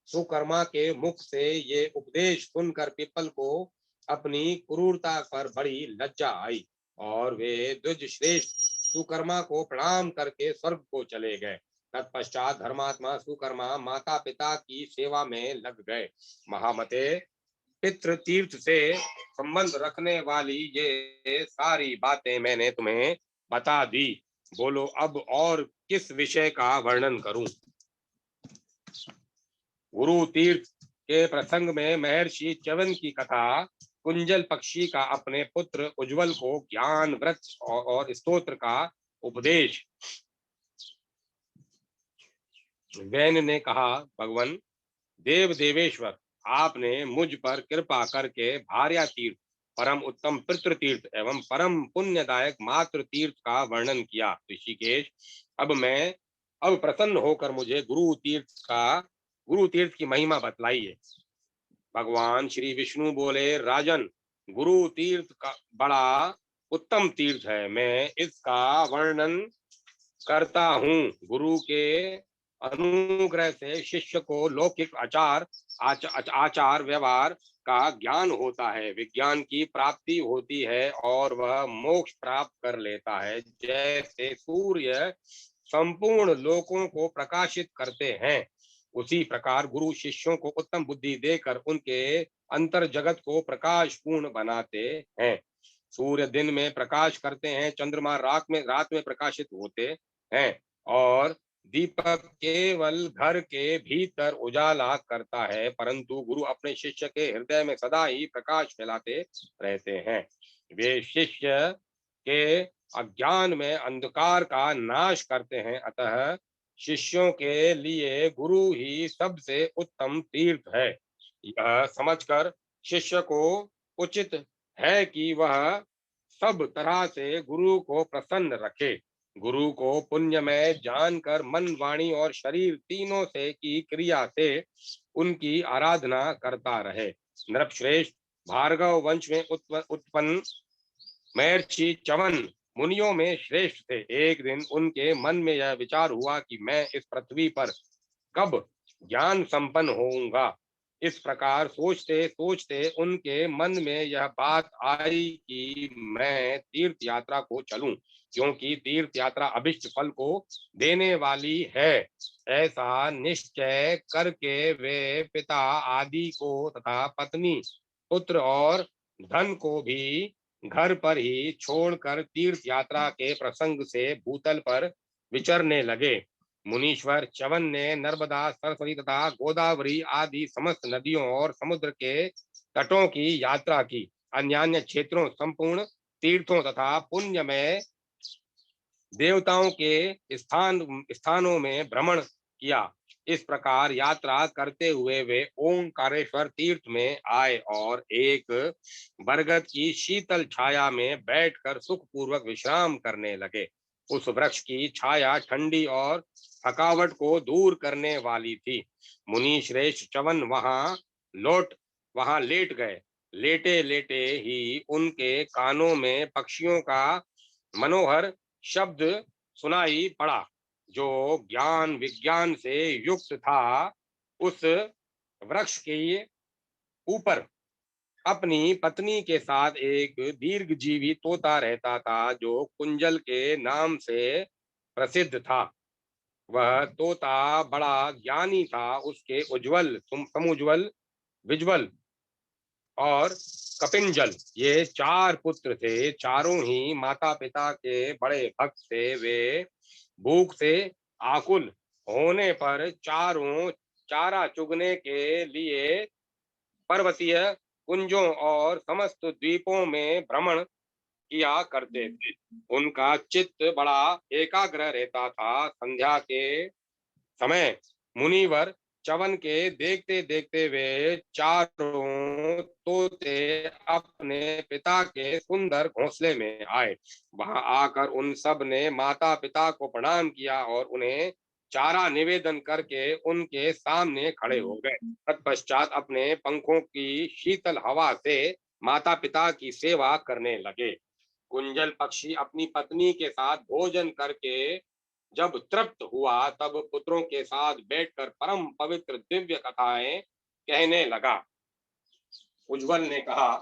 सुकर्मा के मुख से ये उपदेश सुनकर पिप्पल को अपनी क्रूरता पर बड़ी लज्जा आई और वे द्विज श्रेष्ठ सुकर्मा को प्रणाम करके स्वर्ग को चले गए। तत्पश्चात धर्मात्मा सुकर्मा माता पिता की सेवा में लग गए। महामते, पितृ तीर्थ से संबंध रखने वाली ये सारी बातें मैंने तुम्हें बता दी। बोलो अब और किस विषय का वर्णन करूं? गुरु तीर्थ के प्रसंग में महर्षि च्यवन की कथा, कुंजल पक्षी का अपने पुत्र उज्ज्वल को ज्ञान वृक्ष और स्तोत्र का उपदेश। वैन ने कहा, भगवान देव देवेश्वर, आपने मुझ पर कृपा करके भार्या तीर्थ, परम उत्तम पितृ तीर्थ एवं परम पुण्यदायक मातृ तीर्थ का वर्णन किया। ऋषिकेश, अब प्रसन्न होकर मुझे गुरु तीर्थ की महिमा बतलाइए। भगवान श्री विष्णु बोले, राजन, गुरु तीर्थ का बड़ा उत्तम तीर्थ है, मैं इसका वर्णन करता हूँ। गुरु के अनुग्रह से शिष्य को लौकिक आचार व्यवहार का ज्ञान होता है, विज्ञान की प्राप्ति होती है और वह मोक्ष प्राप्त कर लेता है। जैसे सूर्य संपूर्ण लोकों को प्रकाशित करते हैं, उसी प्रकार गुरु शिष्यों को उत्तम बुद्धि देकर उनके अंतर जगत को प्रकाश पूर्ण बनाते हैं। सूर्य दिन में प्रकाश करते हैं, चंद्रमा रात में प्रकाशित होते हैं और दीपक केवल घर के भीतर उजाला करता है, परंतु गुरु अपने शिष्य के हृदय में सदा ही प्रकाश फैलाते रहते हैं। वे शिष्य के अज्ञान में अंधकार का नाश करते हैं। अतः शिष्यों के लिए गुरु ही सबसे उत्तम तीर्थ है। यह समझकर शिष्य को उचित है कि वह सब तरह से गुरु को प्रसन्न रखे। गुरु को पुण्यमय जानकर मन, वाणी और शरीर तीनों से की क्रिया से उनकी आराधना करता रहे। नृपश्रेष्ठ, भार्गव वंश में उत्पन्न महर्षि च्यवन मुनियों में श्रेष्ठ थे। एक दिन उनके मन में यह विचार हुआ कि मैं इस पृथ्वी पर कब ज्ञान संपन्न होऊंगा। इस प्रकार सोचते सोचते उनके मन में यह बात आई कि मैं तीर्थ यात्रा को चलूं, क्योंकि तीर्थ यात्रा अभिष्ट फल को देने वाली है। ऐसा निश्चय करके वे पिता आदि को तथा पत्नी, पुत्र और धन को भी घर पर ही छोड़कर तीर्थ यात्रा के प्रसंग से भूतल पर विचरने लगे। मुनीश्वर च्यवन ने नर्मदा, सरस्वती तथा गोदावरी आदि समस्त नदियों और समुद्र के तटों की यात्रा की। अन्य क्षेत्रों, संपूर्ण तीर्थों तथा पुण्यमय देवताओं के स्थानों में भ्रमण किया। इस प्रकार यात्रा करते हुए वे ओंकारेश्वर तीर्थ में आए और एक बरगद की शीतल छाया में बैठकर सुखपूर्वक विश्राम करने लगे। उस वृक्ष की छाया ठंडी और थकावट को दूर करने वाली थी। मुनि श्रेष्ठ च्यवन वहां लेट गए। लेटे लेटे ही उनके कानों में पक्षियों का मनोहर शब्द सुनाई पड़ा, जो ज्ञान विज्ञान से युक्त था। उस वृक्ष के ऊपर अपनी पत्नी के साथ एक दीर्घजीवी तोता रहता था, जो कुंजल के नाम से प्रसिद्ध था। वह तोता बड़ा ज्ञानी था। उसके उज्ज्वल, समुज्वल, विज्वल और कपिंजल ये 4 पुत्र थे। चारों ही माता पिता के बड़े भक्त थे। वे भूख से आकुल होने पर चारों चारा चुगने के लिए पर्वतीय कुंजों और समस्त द्वीपों में भ्रमण किया करते थे। उनका चित्त बड़ा एकाग्र रहता था। संध्या के समय मुनिवर च्यवन के देखते देखते वे चारों तोते अपने पिता के सुंदर घोंसले में आए। वहां आकर उन सब ने माता पिता को प्रणाम किया और उन्हें चारा निवेदन करके उनके सामने खड़े हो गए। तत्पश्चात अपने पंखों की शीतल हवा से माता पिता की सेवा करने लगे। कुंजल पक्षी अपनी पत्नी के साथ भोजन करके जब तृप्त हुआ, तब पुत्रों के साथ बैठकर परम पवित्र दिव्य कथाएं कहने लगा। उज्ज्वल ने कहा,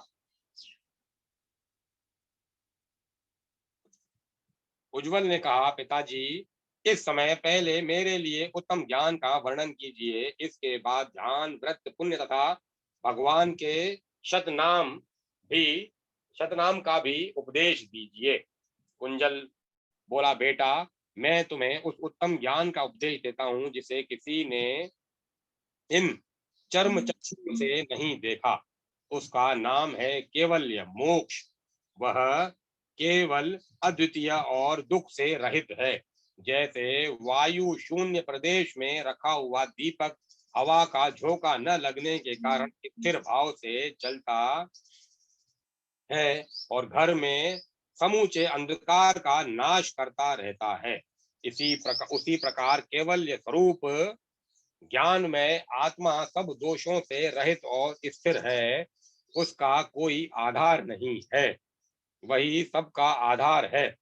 उज्ज्वल ने कहा, पिताजी, इस समय पहले मेरे लिए उत्तम ज्ञान का वर्णन कीजिए, इसके बाद ध्यान, व्रत, पुण्य तथा भगवान के शतनाम भी शतनाम का भी उपदेश दीजिए। कुंजल बोला, बेटा, मैं तुम्हें उस उत्तम ज्ञान का उपदेश देता हूं जिसे किसी ने इन चर्म चक्षुओं से नहीं देखा। उसका नाम है केवल्य मोक्ष। वह केवल अद्वितीय और दुख से रहित है। जैसे वायु शून्य प्रदेश में रखा हुआ दीपक हवा का झोंका न लगने के कारण स्थिर भाव से चलता है और घर में समूचे अंधकार का नाश करता रहता है, उसी प्रकार केवल्य स्वरूप ज्ञान में आत्मा सब दोषों से रहित और स्थिर है। उसका कोई आधार नहीं है, वही सबका आधार है।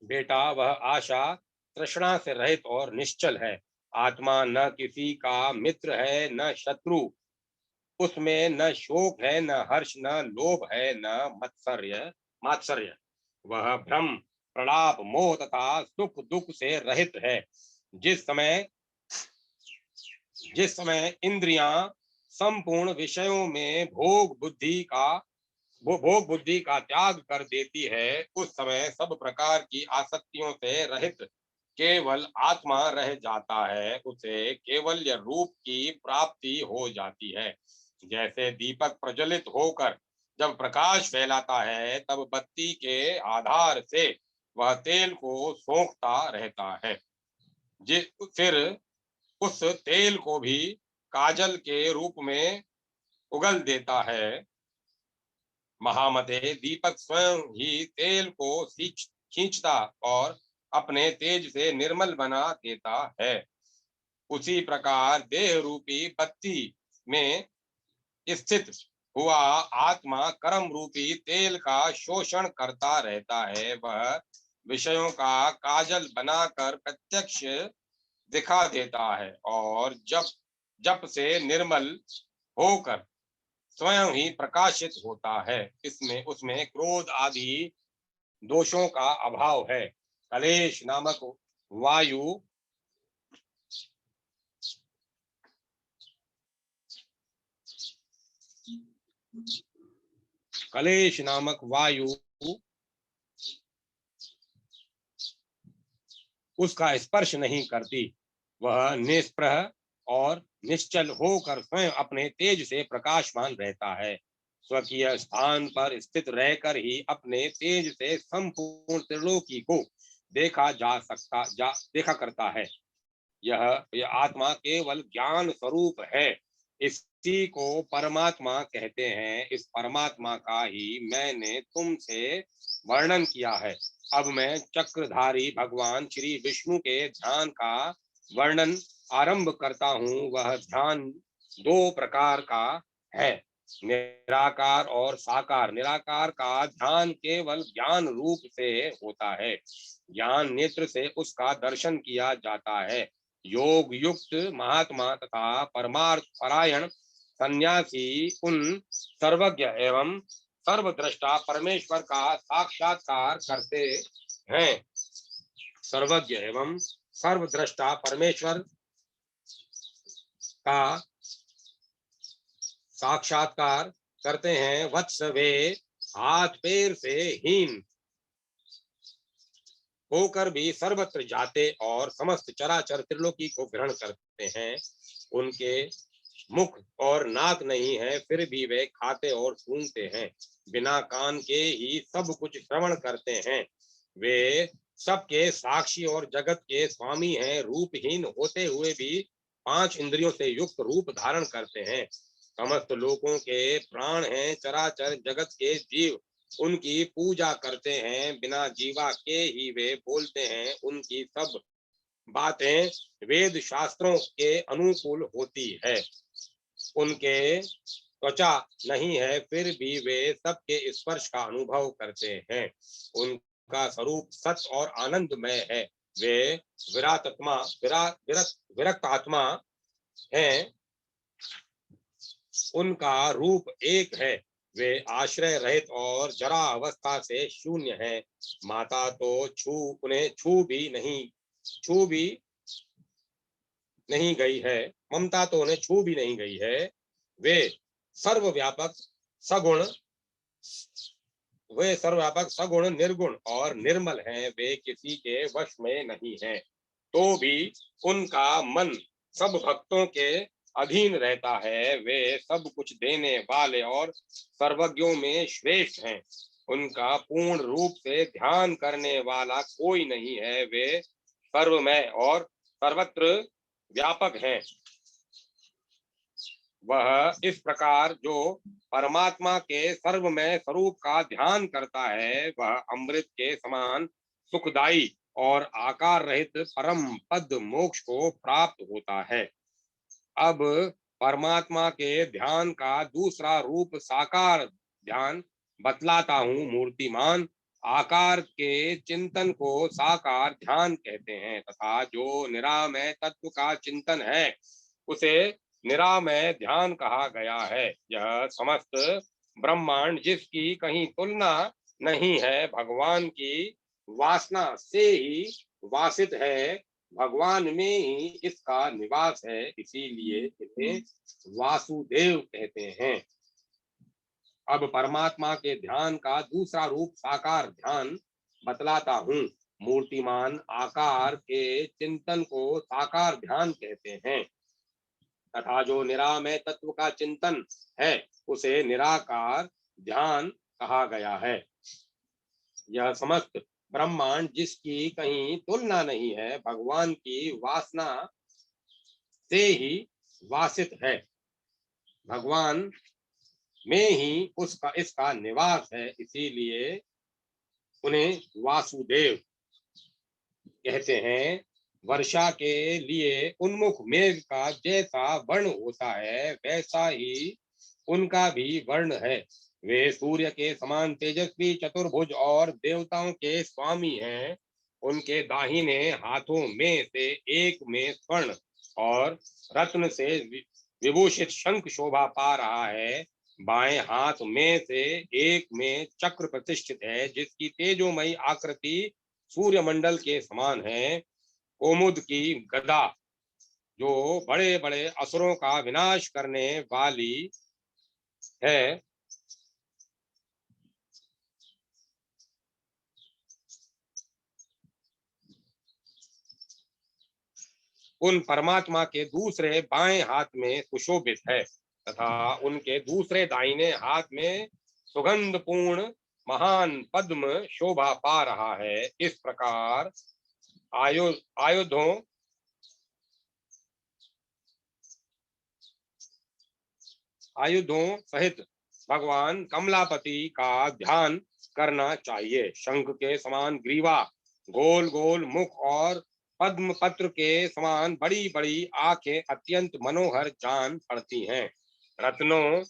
बेटा, वह आशा तृष्णा से रहित और निश्चल है। आत्मा न किसी का मित्र है न शत्रु। उसमें न शोक है, न हर्ष, न लोभ है, न मात्सर्य। वह भ्रम, प्रलाप, मोह तथा सुख दुख से रहित है। जिस समय इंद्रियां संपूर्ण विषयों में भोग बुद्धि का त्याग कर देती है, उस समय सब प्रकार की आसक्तियों से रहित केवल आत्मा रह जाता है। उसे केवल्य रूप की प्राप्ति हो जाती है। जैसे दीपक प्रज्वलित होकर जब प्रकाश फैलाता है, तब बत्ती के आधार से वह तेल को सोखता रहता है। फिर उस तेल को भी काजल के रूप में उगल देता है। महामते, दीपक स्वयं ही तेल को खींचता और अपने तेज से निर्मल बना देता है। उसी प्रकार देह रूपी बत्ती में स्थित हुआ आत्मा कर्म रूपी तेल का शोषण करता रहता है। वह विषयों का काजल बनाकर प्रत्यक्ष दिखा देता है और जप से निर्मल होकर स्वयं ही प्रकाशित होता है। इसमें उसमें क्रोध आदि दोषों का अभाव है। कलेश नामक वायु कलेश नामक वायु उसका स्पर्श नहीं करती। वह निष्प्रह और निश्चल होकर स्वयं अपने तेज से प्रकाशमान रहता है। स्वकीय स्थान पर स्थित रहकर ही अपने तेज से संपूर्ण त्रिलोकी को देखा करता है। यह आत्मा केवल ज्ञान स्वरूप है। इसी को परमात्मा कहते हैं। इस परमात्मा का ही मैंने तुमसे वर्णन किया है। अब मैं चक्रधारी भगवान श्री विष्णु के ध्यान का वर्णन आरंभ करता हूँ। वह ध्यान दो प्रकार का है, निराकार और साकार। निराकार का ध्यान केवल ज्ञान रूप से होता है। ज्ञान नेत्र से उसका दर्शन किया जाता है। योग युक्त महात्मा तथा परमार्थ परायण सन्यासी उन सर्वज्ञ एवं सर्वद्रष्टा परमेश्वर का साक्षात्कार करते हैं। सर्वज्ञ एवं सर्वद्रष्टा परमेश्वर का साक्षात्कार करते हैं। वत्स, वे हाथ पैर से हीन होकर भी सर्वत्र जाते और समस्त चराचर त्रिलोकी को ग्रहण करते हैं। उनके मुख और नाक नहीं है, फिर भी वे खाते और सूंघते हैं। बिना कान के ही सब कुछ श्रवण करते हैं। वे सबके साक्षी और जगत के स्वामी हैं। रूपहीन होते हुए भी 5 इंद्रियों से युक्त रूप धारण करते हैं। समस्त लोगों के प्राण हैं। चराचर जगत के जीव उनकी पूजा करते हैं। बिना जीवा के ही वे बोलते हैं। उनकी सब बातें वेद शास्त्रों के अनुकूल होती है। उनके त्वचा नहीं है, फिर भी वे सबके स्पर्श का अनुभव करते हैं। उनका स्वरूप सत्य और आनंदमय है। वे विरक्त आत्मा हैं। उनका रूप एक है। वे आश्रय रहित और जरा अवस्था से शून्य हैं। माता तो उन्हें छू भी नहीं गई है। ममता तो उन्हें छू भी नहीं गई है। वे सर्वव्यापक सगुण वे सर्वव्यापक सगुण निर्गुण और निर्मल हैं। वे किसी के वश में नहीं हैं। तो भी उनका मन सब भक्तों के अधीन रहता है। वे सब कुछ देने वाले और सर्वज्ञों में श्रेष्ठ हैं। उनका पूर्ण रूप से ध्यान करने वाला कोई नहीं है। वे सर्वमय और सर्वत्र व्यापक हैं। वह इस प्रकार जो परमात्मा के सर्वमय स्वरूप का ध्यान करता है, वह अमृत के समान सुखदायी और आकार रहित परम पद मोक्ष को प्राप्त होता है। अब परमात्मा के ध्यान का दूसरा रूप साकार ध्यान बतलाता हूँ। मूर्तिमान आकार के चिंतन को साकार ध्यान कहते हैं तथा जो निरामय तत्व का चिंतन है उसे निरामय ध्यान कहा गया है। यह समस्त ब्रह्मांड जिसकी कहीं तुलना नहीं है, भगवान की वासना से ही वासित है। भगवान में ही इसका निवास है, इसीलिए इसे वासुदेव कहते हैं। अब परमात्मा के ध्यान का दूसरा रूप साकार ध्यान बतलाता हूँ। मूर्तिमान आकार के चिंतन को साकार ध्यान कहते हैं तथा जो निरामय तत्व का चिंतन है उसे निराकार ध्यान कहा गया है। यह समस्त ब्रह्मांड जिसकी कहीं तुलना नहीं है, भगवान की वासना से ही वासित है। भगवान में ही इसका निवास है, इसीलिए उन्हें वासुदेव कहते हैं। वर्षा के लिए उन्मुख मेघ का जैसा वर्ण होता है, वैसा ही उनका भी वर्ण है। वे सूर्य के समान तेजस्वी चतुर्भुज और देवताओं के स्वामी हैं। उनके दाहिने हाथों में से एक में स्वर्ण और रत्न से विभूषित शंख शोभा पा रहा है। बाएं हाथ में से एक में चक्र प्रतिष्ठित है, जिसकी तेजोमयी आकृति सूर्यमंडल के समान है। कोमुद की गदा जो बड़े बड़े असुरों का विनाश करने वाली है, उन परमात्मा के दूसरे बाएं हाथ में सुशोभित है तथा उनके दूसरे दाहिने हाथ में सुगंधपूर्ण महान पद्म शोभा पा रहा है। इस प्रकार आयुधों सहित भगवान कमलापति का ध्यान करना चाहिए। शंख के समान ग्रीवा, गोल गोल मुख और पद्म पत्र के समान बड़ी बड़ी आंखें अत्यंत मनोहर जान पड़ती हैं। रत्नों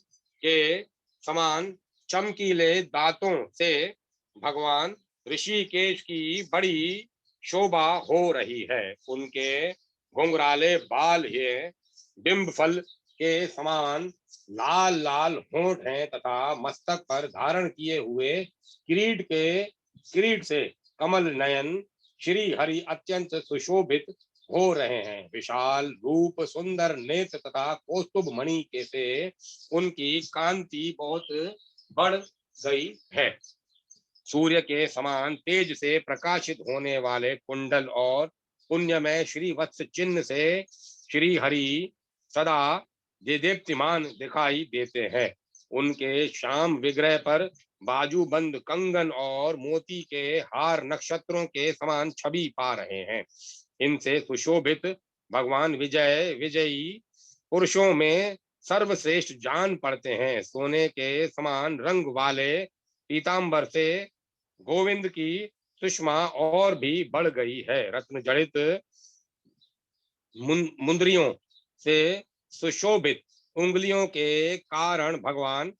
के समान चमकीले दांतों से भगवान ऋषिकेश की बड़ी शोभा हो रही है। उनके घुंघराले बाल ये बिंब फल के समान लाल लाल होंठ हैं तथा मस्तक पर धारण किए हुए किरीट से कमल नयन श्री हरि अत्यंत सुशोभित हो रहे हैं। विशाल रूप, सुंदर नेत्र तथा कौस्तुभ मणि के से उनकी कांति बहुत बढ़ गई है। सूर्य के समान तेज से प्रकाशित होने वाले कुंडल और पुण्यमय श्री वत्स चिन्ह से श्री हरि सदा दीप्तिमान दिखाई देते हैं। उनके श्याम विग्रह पर बाजूबंद कंगन और मोती के हार नक्षत्रों के समान छवि पा रहे हैं। इनसे सुशोभित भगवान विजयी पुरुषों में सर्वश्रेष्ठ जान पड़ते हैं। सोने के समान रंग वाले पीतांबर से गोविंद की सुषमा और भी बढ़ गई है। रत्न जड़ित मुंदरियों से सुशोभित उंगलियों के कारण भगवान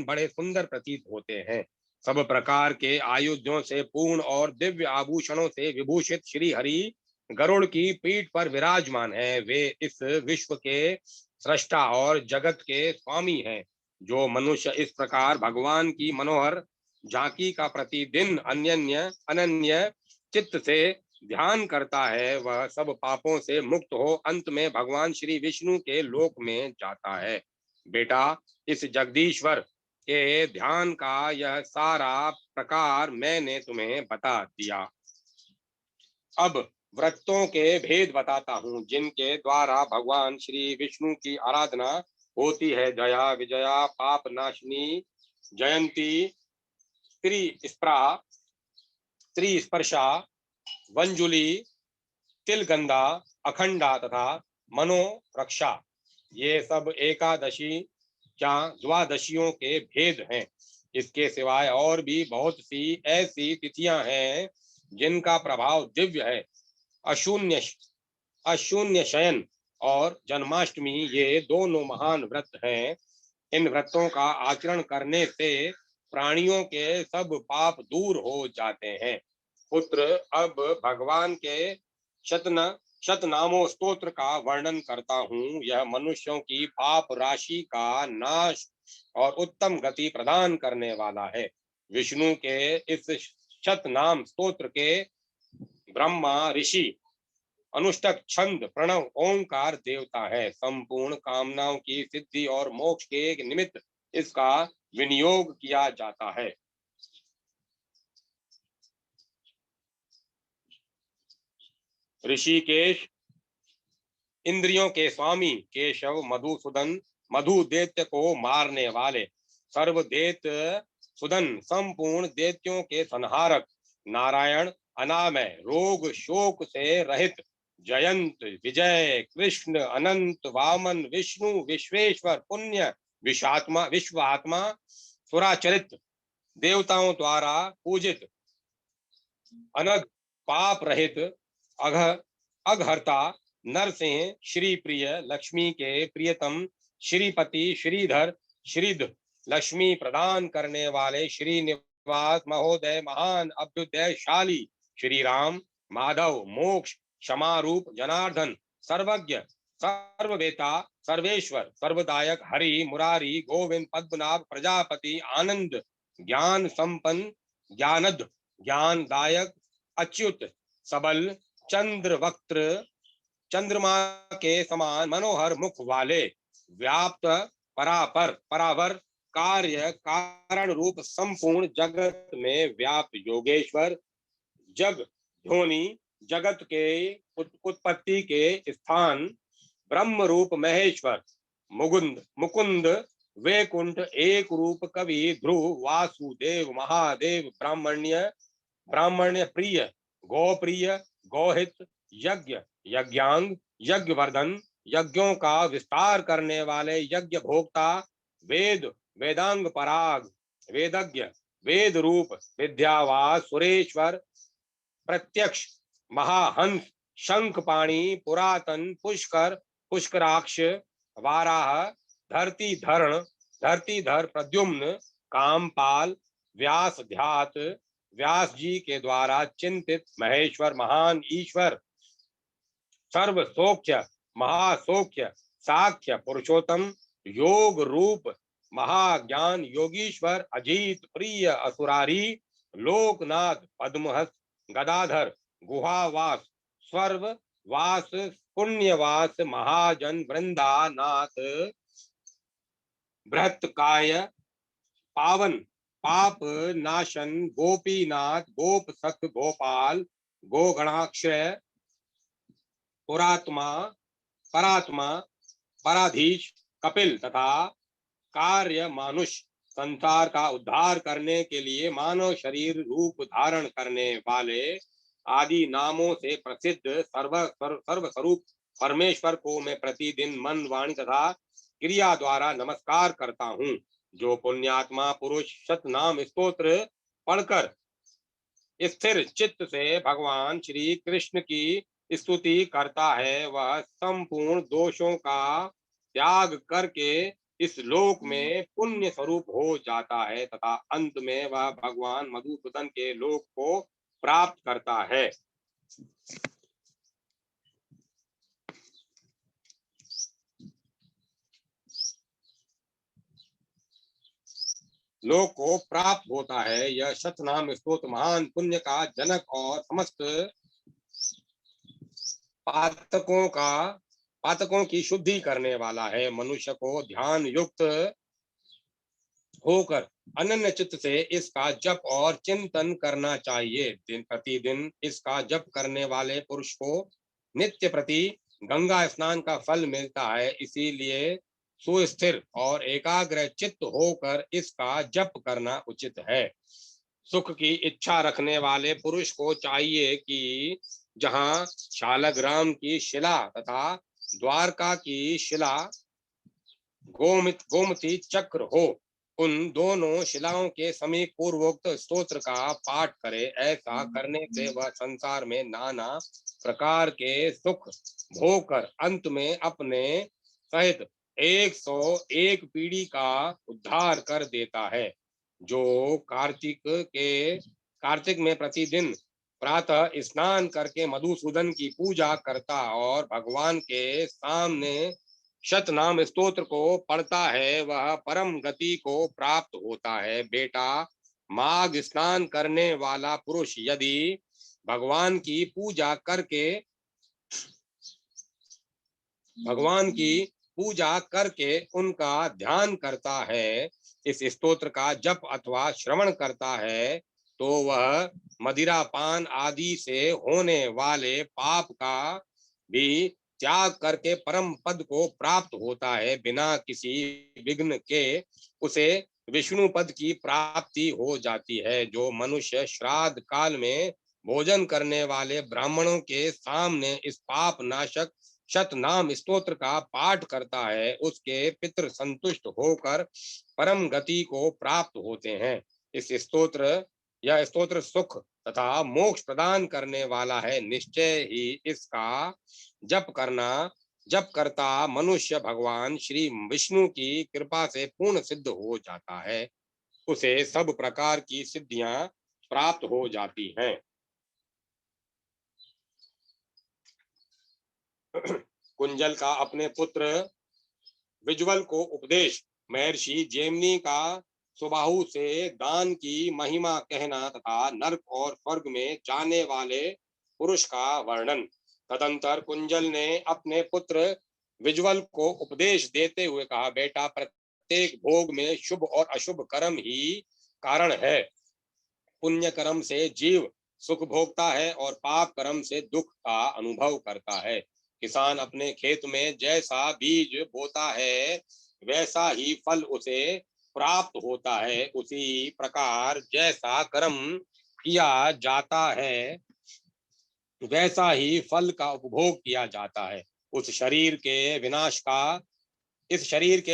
बड़े सुंदर प्रतीत होते हैं। सब प्रकार के आयुधों से पूर्ण और दिव्य आभूषणों से विभूषित श्री हरि गरुड़ की पीठ पर विराजमान है। वे इस विश्व के सृष्टा और जगत के स्वामी हैं। जो मनुष्य इस प्रकार भगवान की मनोहर झांकी का प्रतिदिन अनन्य अनन्य चित्त से ध्यान करता है, वह सब पापों से मुक्त हो अंत में भगवान श्री विष्णु के लोक में जाता है। बेटा, इस जगदीश्वर के ध्यान का यह सारा प्रकार मैंने तुम्हें बता दिया। अब व्रतों के भेद बताता हूँ जिनके द्वारा भगवान श्री विष्णु की आराधना होती है। जया विजया पाप नाशनी जयंती त्रिस्पर्शा वंजुली तिलगंधा अखंडा तथा मनोरक्षा, ये सब एकादशी या द्वादशियों के भेद हैं। इसके सिवाय और भी बहुत सी ऐसी तिथियां हैं जिनका प्रभाव दिव्य है। अशून्य अशून्य शयन और जन्माष्टमी ये दोनों महान व्रत हैं। इन व्रतों का आचरण करने से प्राणियों के सब पाप दूर हो जाते हैं। पुत्र, अब भगवान के शतनामों स्तोत्र का वर्णन करता हूँ। यह मनुष्यों की पाप राशि का नाश और उत्तम गति प्रदान करने वाला है। विष्णु के इस शतनाम स्तोत्र के ब्रह्मा ऋषि अनुष्टक छंद प्रणव ओंकार देवता है। संपूर्ण कामनाओं की सिद्धि और मोक्ष के निमित्त इसका विनियोग किया जाता है। ऋषिकेश इंद्रियों के स्वामी केशव मधुसूदन मधु दैत्य को मारने वाले सर्वदैत्य सुदन संपूर्ण दैत्यों के संहारक नारायण अनामय रोग शोक से रहित जयंत विजय कृष्ण अनंत वामन विष्णु विश्वेश्वर पुण्य विश्वात्मा सुराचरित देवताओं द्वारा पूजित अनग पाप रहित अघ अघहर्ता नरसिंह श्री प्रिय लक्ष्मी के प्रियतम श्रीपति श्रीधर श्रीध लक्ष्मी प्रदान करने वाले श्रीनिवास महोदय महान अभ्युदयशाली श्री राम माधव मोक्ष क्षमारूप जनार्दन सर्वज्ञ सर्ववेता सर्वेश्वर सर्वदायक हरि मुरारी गोविंद पद्मनाभ प्रजापति आनंद ज्ञान संपन्न ज्ञानद ज्ञानदायक अच्युत सबल चंद्रवक्त्र चंद्रमा के समान मनोहर मुख वाले व्याप्त परावर कार्य कारण रूप संपूर्ण जगत में व्याप्त योगेश्वर जग ध्वनि जगत के उत्पत्ति के स्थान ब्रह्म रूप महेश्वर मुकुंद मुकुंद वैकुंठ एक रूप कवि ध्रुव वासुदेव महादेव ब्राह्मण्य प्रिय गौप्रिय गौहित यज्ञ यज्ञांग यज्ञवर्धन यज्ञों का विस्तार करने वाले यज्ञ भोक्ता वेद वेदांग पराग वेदज्ञ वेद रूप विद्यावास सुरेश्वर प्रत्यक्ष महाहंस शंखपाणी पुरातन पुष्कर पुष्कराक्ष वाराह धरतीधर प्रद्युम्न कामपाल व्यास ध्यात व्यास जी के द्वारा चिंतित महेश्वर महान ईश्वर सर्व सौख्य महासौख्य साख्य पुरुषोत्तम योग रूप महाज्ञान योगीश्वर अजीत प्रिय असुरारी लोकनाथ पद्महस गदाधर गुहावास स्वर्व वास पुण्यवास महाजन वृंदानाथ बृहत्काय पावन पाप नाशन गोपीनाथ गोप सख गोपाल गोगणाक्षय परात्मा पराधीश कपिल तथा कार्य मानुष संसार का उद्धार करने के लिए मानव शरीर रूप धारण करने वाले आदि नामों से प्रसिद्ध सर्वस्वरूप परमेश्वर को मैं प्रतिदिन मन वाणी तथा क्रिया द्वारा नमस्कार करता हूँ। जो पुण्यात्मा पुरुष शतनाम स्तोत्र पढ़कर स्थिर चित्त से भगवान श्री कृष्ण की स्तुति करता है, वह संपूर्ण दोषों का त्याग करके इस लोक में पुण्य स्वरूप हो जाता है तथा अंत में वह भगवान मधुसूदन के लोक को प्राप्त करता है। लोक को प्राप्त होता है। यह शतनाम स्तोत्र महान पुण्य का जनक और समस्त पातकों का पातकों की शुद्धि करने वाला है। मनुष्य को ध्यान युक्त होकर अनन्य चित्त से इसका जप और चिंतन करना चाहिए। दिन प्रतिदिन इसका जप करने वाले पुरुष को नित्य प्रति गंगा स्नान का फल मिलता है। इसीलिए सुस्थिर और एकाग्र चित्त होकर इसका जप करना उचित है। सुख की इच्छा रखने वाले पुरुष को चाहिए कि जहाँ शालग्राम की शिला तथा द्वारका की शिला गोमती चक्र हो, उन दोनों शिलाओं के समीप पूर्वोक्त स्तोत्र का पाठ करे। ऐसा करने से वह संसार में नाना प्रकार के सुख भोग कर अंत में अपने सहित 101 पीढ़ी का उद्धार कर देता है। जो कार्तिक में प्रतिदिन प्रातः स्नान करके मधुसूदन की पूजा करता और भगवान के सामने शतनाम स्तोत्र को पढ़ता है, वह परम गति को प्राप्त होता है। बेटा, माघ स्नान करने वाला पुरुष यदि भगवान की पूजा करके भगवान की पूजा करके उनका ध्यान करता है, इस स्तोत्र का जप अथवा श्रवण करता है, तो वह मदिरा पान आदि से होने वाले पाप का भी त्याग करके परम पद को प्राप्त होता है। बिना किसी विघ्न के उसे विष्णु पद की प्राप्ति हो जाती है। जो मनुष्य श्राद्ध काल में भोजन करने वाले ब्राह्मणों के सामने इस पाप नाशक शतनाम स्तोत्र का पाठ करता है, उसके पितृ संतुष्ट होकर परम गति को प्राप्त होते हैं। यह स्तोत्र सुख तथा मोक्ष प्रदान करने वाला है। निश्चय ही इसका जप करता मनुष्य भगवान श्री विष्णु की कृपा से पूर्ण सिद्ध हो जाता है। उसे सब प्रकार की सिद्धियां प्राप्त हो जाती हैं। कुंजल का अपने पुत्र विज्वल को उपदेश। महर्षि जेमिनी का सुबाहु से दान की महिमा कहना तथा नर्क और स्वर्ग में जाने वाले पुरुष का वर्णन। तदंतर कुंजल ने अपने पुत्र विज्वल को उपदेश देते हुए कहा, बेटा, प्रत्येक भोग में शुभ और अशुभ कर्म ही कारण है। पुण्य कर्म से जीव सुख भोगता है और पाप कर्म से दुख का अनुभव करता है। किसान अपने खेत में जैसा बीज बोता है, वैसा ही फल उसे प्राप्त होता है। उसी प्रकार जैसा कर्म किया जाता है, वैसा ही फल का उपभोग किया जाता है। इस शरीर के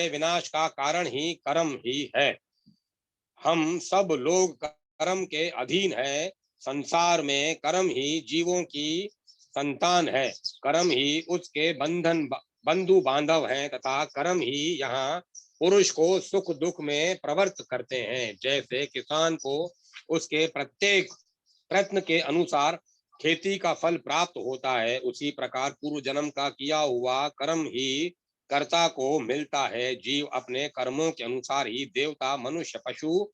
विनाश का कारण ही कर्म ही है। हम सब लोग कर्म के अधीन हैं। संसार में कर्म ही जीवों की संतान है। कर्म ही उसके बंधु बांधव हैं तथा कर्म ही यहाँ पुरुष को सुख दुख में प्रवृत्त करते हैं। जैसे किसान को उसके प्रत्येक प्रयत्न के अनुसार खेती का फल प्राप्त होता है, उसी प्रकार पूर्व जन्म का किया हुआ कर्म ही कर्ता को मिलता है। जीव अपने कर्मों के अनुसार ही देवता, मनुष्य, पशु,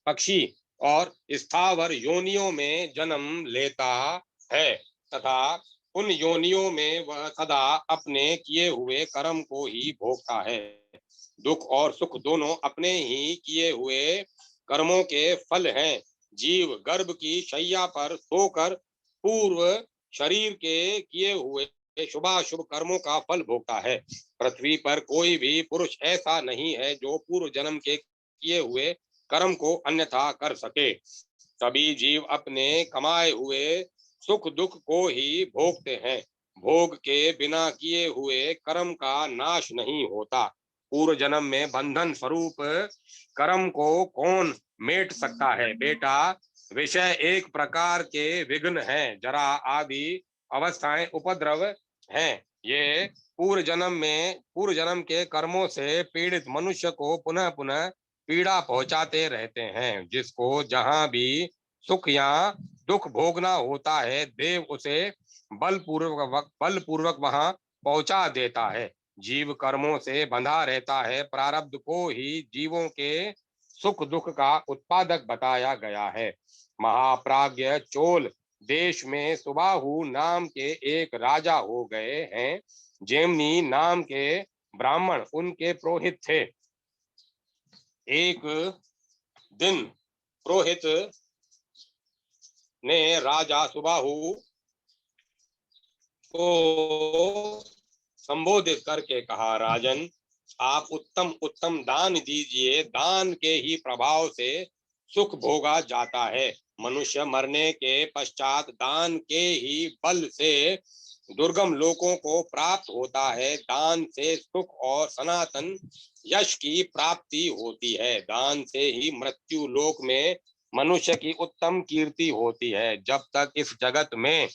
पक्षी और स्थावर योनियों में जन्म लेता है तथा उन योनियों में वह सदा अपने किए हुए कर्म को ही भोगता है। दुख और सुख दोनों अपने ही किए हुए कर्मों के फल हैं। जीव गर्भ की शैया पर सोकर पूर्व शरीर के किए हुए शुभाशुभ कर्मों का फल भोगता है। पृथ्वी पर कोई भी पुरुष ऐसा नहीं है जो पूर्व जन्म के किए हुए कर्म को अन्यथा कर सके। सभी जीव अपने कमाए हुए सुख दुख को ही भोगते हैं। भोग के बिना किए हुए कर्म का नाश नहीं होता। पूर्व जन्म में बंधन स्वरूप कर्म को कौन मेट सकता है? बेटा, विषय एक प्रकार के विघ्न हैं, जरा आदि अवस्थाएं उपद्रव हैं। ये पूर्व जन्म के कर्मों से पीड़ित मनुष्य को पुनः पुनः पीड़ा पहुंचाते रहते हैं। जिसको जहां भी सुख या दुख भोगना होता है, देव उसे बलपूर्वक वहां पहुंचा देता है। जीव कर्मों से बंधा रहता है। प्रारब्ध को ही जीवों के सुख दुख का उत्पादक बताया गया है। महाप्राज्ञ चोल देश में सुबाहु नाम के एक राजा हो गए हैं। जेमनी नाम के ब्राह्मण उनके पुरोहित थे। एक दिन पुरोहित ने राजा सुबाहु को संबोधित करके कहा, राजन, आप उत्तम उत्तम दान दीजिए। दान के ही प्रभाव से सुख भोगा जाता है। मनुष्य मरने के पश्चात दान के ही बल से दुर्गम लोकों को प्राप्त होता है। दान से सुख और सनातन यश की प्राप्ति होती है। दान से ही मृत्यु लोक में मनुष्य की उत्तम कीर्ति होती है। जब तक इस जगत में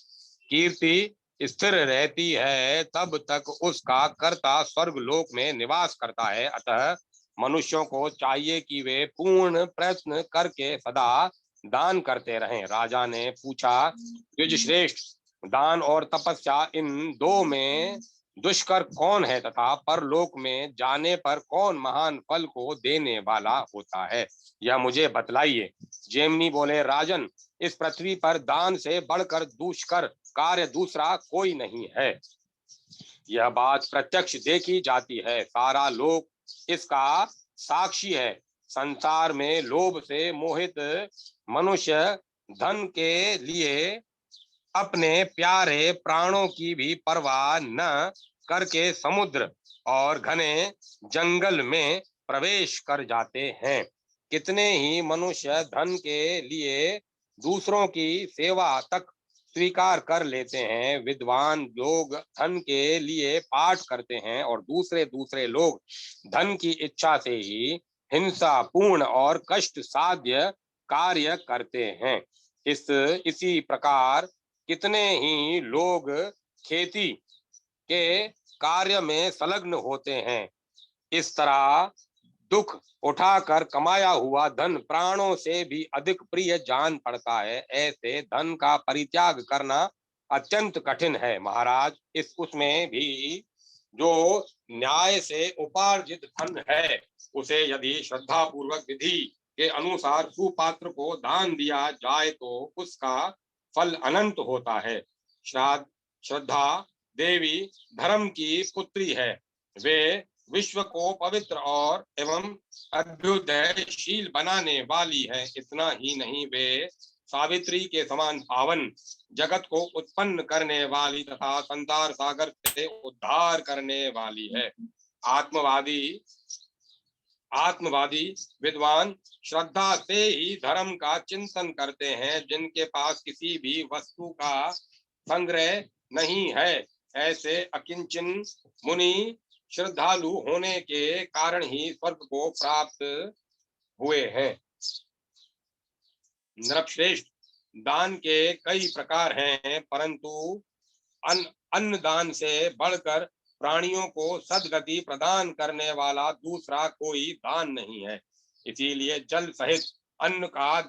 कीर्ति स्थिर रहती है तब तक उसका कर्ता स्वर्ग लोक में निवास करता है। अतः मनुष्यों को चाहिए कि वे पूर्ण प्रयत्न करके सदा दान करते रहें। राजा ने पूछा, द्विज श्रेष्ठ, दान और तपस्या इन दो में दुष्कर कौन है तथा परलोक में जाने पर कौन महान फल को देने वाला होता है, यह मुझे बतलाइए। जेमनी बोले, राजन, इस पृथ्वी पर दान से बढ़कर दुष्कर कार्य दूसरा कोई नहीं है। यह बात प्रत्यक्ष देखी जाती है। सारा लोक इसका साक्षी है। संसार में लोभ से मोहित मनुष्य धन के लिए अपने प्यारे प्राणों की भी परवाह न करके समुद्र और घने जंगल में प्रवेश कर जाते हैं। कितने ही मनुष्य धन के लिए दूसरों की सेवा तक स्वीकार कर लेते हैं। विद्वान लोग धन के लिए पाठ करते हैं और दूसरे दूसरे लोग धन की इच्छा से ही हिंसा पूर्ण और कष्ट साध्य कार्य करते हैं। इसी प्रकार कितने ही लोग खेती के कार्य में संलग्न होते हैं। इस तरह दुख उठाकर कमाया हुआ धन प्राणों से भी अधिक प्रिय जान पड़ता है। ऐसे धन का परित्याग करना अत्यंत कठिन है। महाराज, इस उसमें भी जो न्याय से उपार्जित धन है उसे यदि श्रद्धा पूर्वक विधि के अनुसार सुपात्र को दान दिया जाए तो उसका फल अनंत होता है। श्रद्धा देवी धर्म की पुत्री है। वे विश्व को पवित्र और एवं अभ्युदयशील बनाने वाली है। इतना ही नहीं, वे सावित्री के समान पावन, जगत को उत्पन्न करने वाली तथा संसार सागर से उद्धार करने वाली है। आत्मवादी विद्वान श्रद्धा से ही धर्म का चिंतन करते हैं। जिनके पास किसी भी वस्तु का संग्रह नहीं है, ऐसे अकिंचन मुनि श्रद्धालु होने के कारण ही स्वर्ग को प्राप्त हुए हैं। नृपश्रेष्ठ, दान के कई प्रकार हैं, परंतु अन्न दान से बढ़कर प्राणियों को सद्गति प्रदान करने वाला दूसरा कोई दान नहीं है। इसीलिए जल सहित अन्न का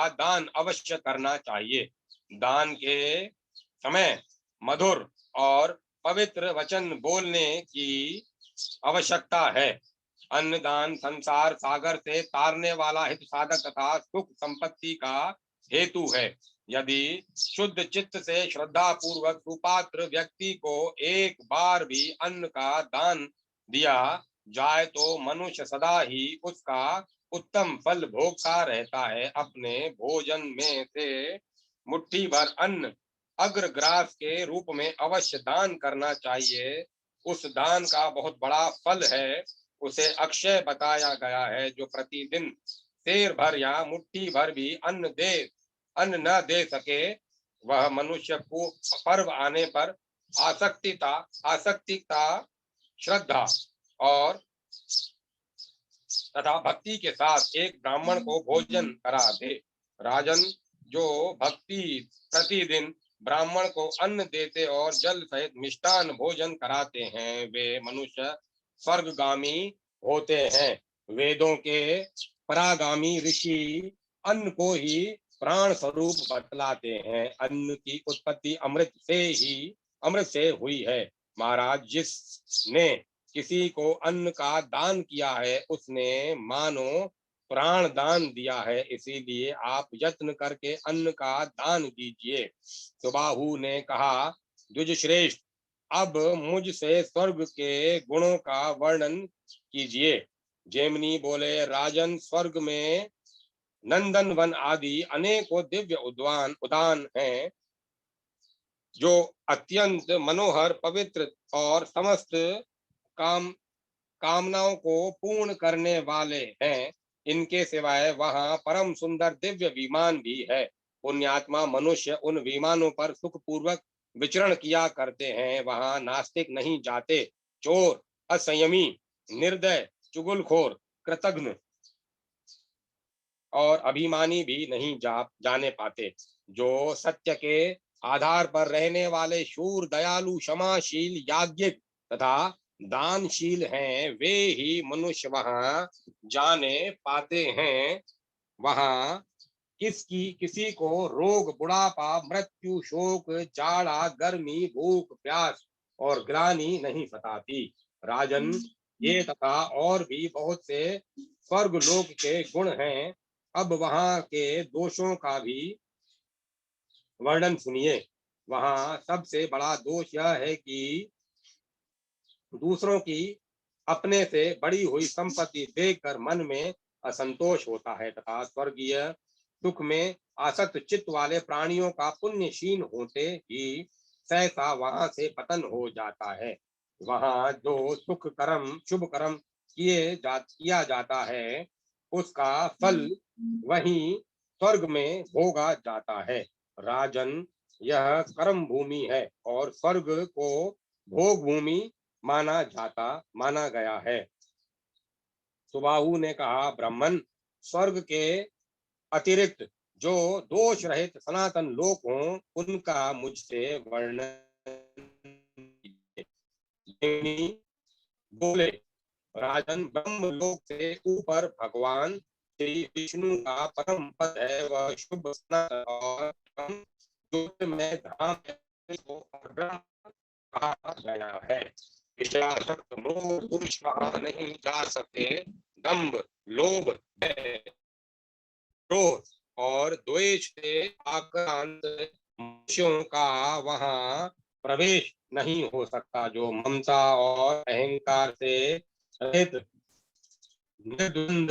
दान अवश्य करना चाहिए। दान के समय मधुर और पवित्र वचन बोलने की आवश्यकता है। अन्नदान संसार सागर से तारने वाला हित साधक तथा सुख संपत्ति का हेतु है। यदि शुद्ध चित्त से श्रद्धा पूर्वक सुपात्र व्यक्ति को एक बार भी अन्न का दान दिया जाए तो मनुष्य सदा ही उसका उत्तम फल भोगता रहता है। अपने भोजन में से मुट्ठी भर अन्न अग्रग्रास के रूप में अवश्य दान करना चाहिए। उस दान का बहुत बड़ा फल है। उसे अक्षय बताया गया है। जो प्रतिदिन शेर भर या मुट्ठी भर भी अन्न न दे सके, वह मनुष्य को पर्व आने पर आसक्तिता श्रद्धा और तथा भक्ति के साथ एक ब्राह्मण को भोजन करा दे। राजन, जो भक्ति प्रतिदिन ब्राह्मण को अन्न देते और जल सहित मिष्टान भोजन कराते हैं, वे मनुष्य स्वर्गगामी होते हैं। वेदों के परागामी ऋषि अन्न को ही प्राण स्वरूप बतलाते हैं। अन्न की उत्पत्ति अमृत से हुई है। महाराज, जिसने किसी को अन्न का दान किया है उसने मानो प्राण दान दिया है। इसीलिए आप यत्न करके अन्न का दान कीजिए। सुबाहु ने कहा, द्विज श्रेष्ठ, अब मुझसे स्वर्ग के गुणों का वर्णन कीजिए। जैमिनी बोले, राजन, स्वर्ग में नंदन वन आदि अनेकों दिव्य उद्यान हैं जो अत्यंत मनोहर, पवित्र और समस्त काम कामनाओं को पूर्ण करने वाले हैं। इनके सिवाय वहां परम सुंदर दिव्य विमान भी है। पुण्यात्मा मनुष्य उन विमानों पर सुखपूर्वक विचरण किया करते हैं। वहां नास्तिक नहीं जाते, चोर, असंयमी, निर्दय, चुगलखोर, कृतघ्न और अभिमानी भी नहीं जाने पाते। जो सत्य के आधार पर रहने वाले शूर, दयालु, क्षमाशील, याज्ञिक तथा दानशील हैं, वे ही मनुष्य वहां जाने पाते हैं। वहां किसी को रोग, बुढ़ापा, मृत्यु, शोक, जाड़ा, गर्मी, भूख, प्यास और ग्लानि नहीं सताती। राजन, ये तथा और भी बहुत से स्वर्ग लोक के गुण हैं। अब वहां के दोषों का भी वर्णन सुनिए। वहां सबसे बड़ा दोष यह है कि दूसरों की अपने से बड़ी हुई संपत्ति देखकर मन में असंतोष होता है तथा स्वर्गीय सुख में आसक्त चित्त वाले प्राणियों का पुण्यशील होते ही सहसा वहां से पतन हो जाता है। वहां जो शुभ कर्म किया जाता है उसका फल वहीं स्वर्ग में भोगा जाता है। राजन, यह कर्म भूमि है और स्वर्ग को भोग भूमि माना गया है। सुबाहु ने कहा, ब्राह्मण, स्वर्ग के अतिरिक्त जो दोष रहित सनातन लोक हों उनका मुझसे वर्णन कीजिए। बोले, राजन, ब्रह्म लोक से ऊपर भगवान श्री विष्णु का परम पद है। वह शुभ सनातन और ज्योतिर्मय धाम ब्रह्म कहा गया है। विषयासक्त मोह पुरुष वहां नहीं जा सकते। दंभ, लोभ, क्रोध और द्वेष से आक्रांत मनुष्यों का वहां प्रवेश नहीं हो सकता। जो ममता और अहंकार से रहित, निर्द्वंद,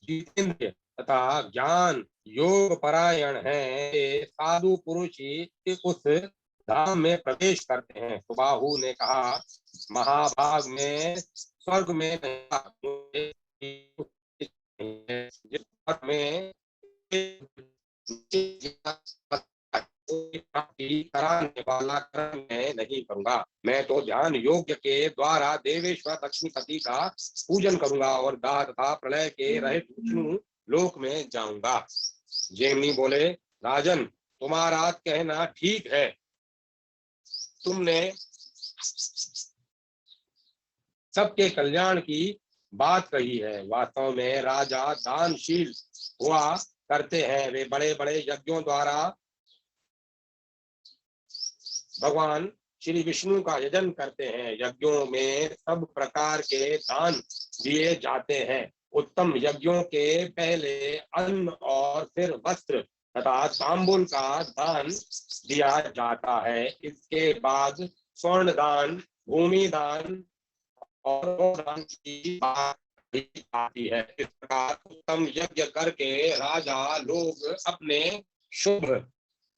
जितेंद्रिय तथा ज्ञान योग परायण है, साधु पुरुष ही उस धाम में प्रवेश करते हैं। सुबाहु ने कहा, महाभाग में स्वर्ग में जिस में कराने वाला कर्म मैं नहीं करूंगा। मैं तो ध्यान योग्य के द्वारा देवेश्वर लक्ष्मीपति का पूजन करूंगा और दाह तथा प्रलय के रहित विष्णु लोक में जाऊंगा। जैमिनी बोले, राजन, तुम्हारा कहना ठीक है। तुमने सबके कल्याण की बात कही है। वास्तव में राजा दानशील हुआ करते हैं। वे बड़े बड़े यज्ञों द्वारा भगवान श्री विष्णु का यजन करते हैं। यज्ञों में सब प्रकार के दान दिए जाते हैं। उत्तम यज्ञों के पहले अन्न और फिर वस्त्र तथा तांबुल का दान दिया जाता है। इसके बाद स्वर्ण दान, भूमि दान और दान की बात आती है। इस प्रकार उत्तम यज्ञ करके राजा लोग अपने शुभ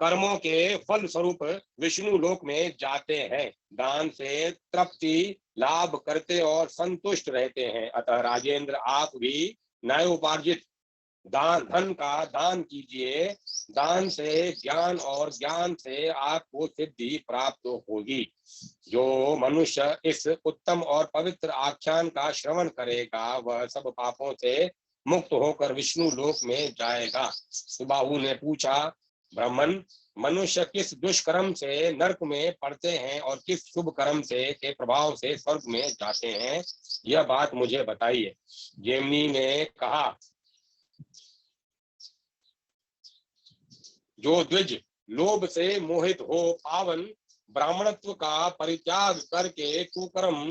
कर्मों के फल स्वरूप विष्णु लोक में जाते हैं। दान से तृप्ति लाभ करते और संतुष्ट रहते हैं। अतः राजेंद्र, आप भी न्यायोपार्जित धन का दान कीजिए। दान से ज्ञान और ज्ञान से आपको सिद्धि प्राप्त होगी। जो मनुष्य इस उत्तम और पवित्र आख्यान का श्रवण करेगा वह सब पापों से मुक्त होकर विष्णु लोक में जाएगा। सुबाहु ने पूछा, ब्राह्मण, मनुष्य किस दुष्कर्म से नरक में पड़ते हैं और किस शुभ कर्म से के प्रभाव से स्वर्ग में जाते हैं, यह बात मुझे बताइए। जैमिनी ने कहा, जो द्विज लोभ से मोहित हो पावन ब्राह्मणत्व का परित्याग करके कुकर्म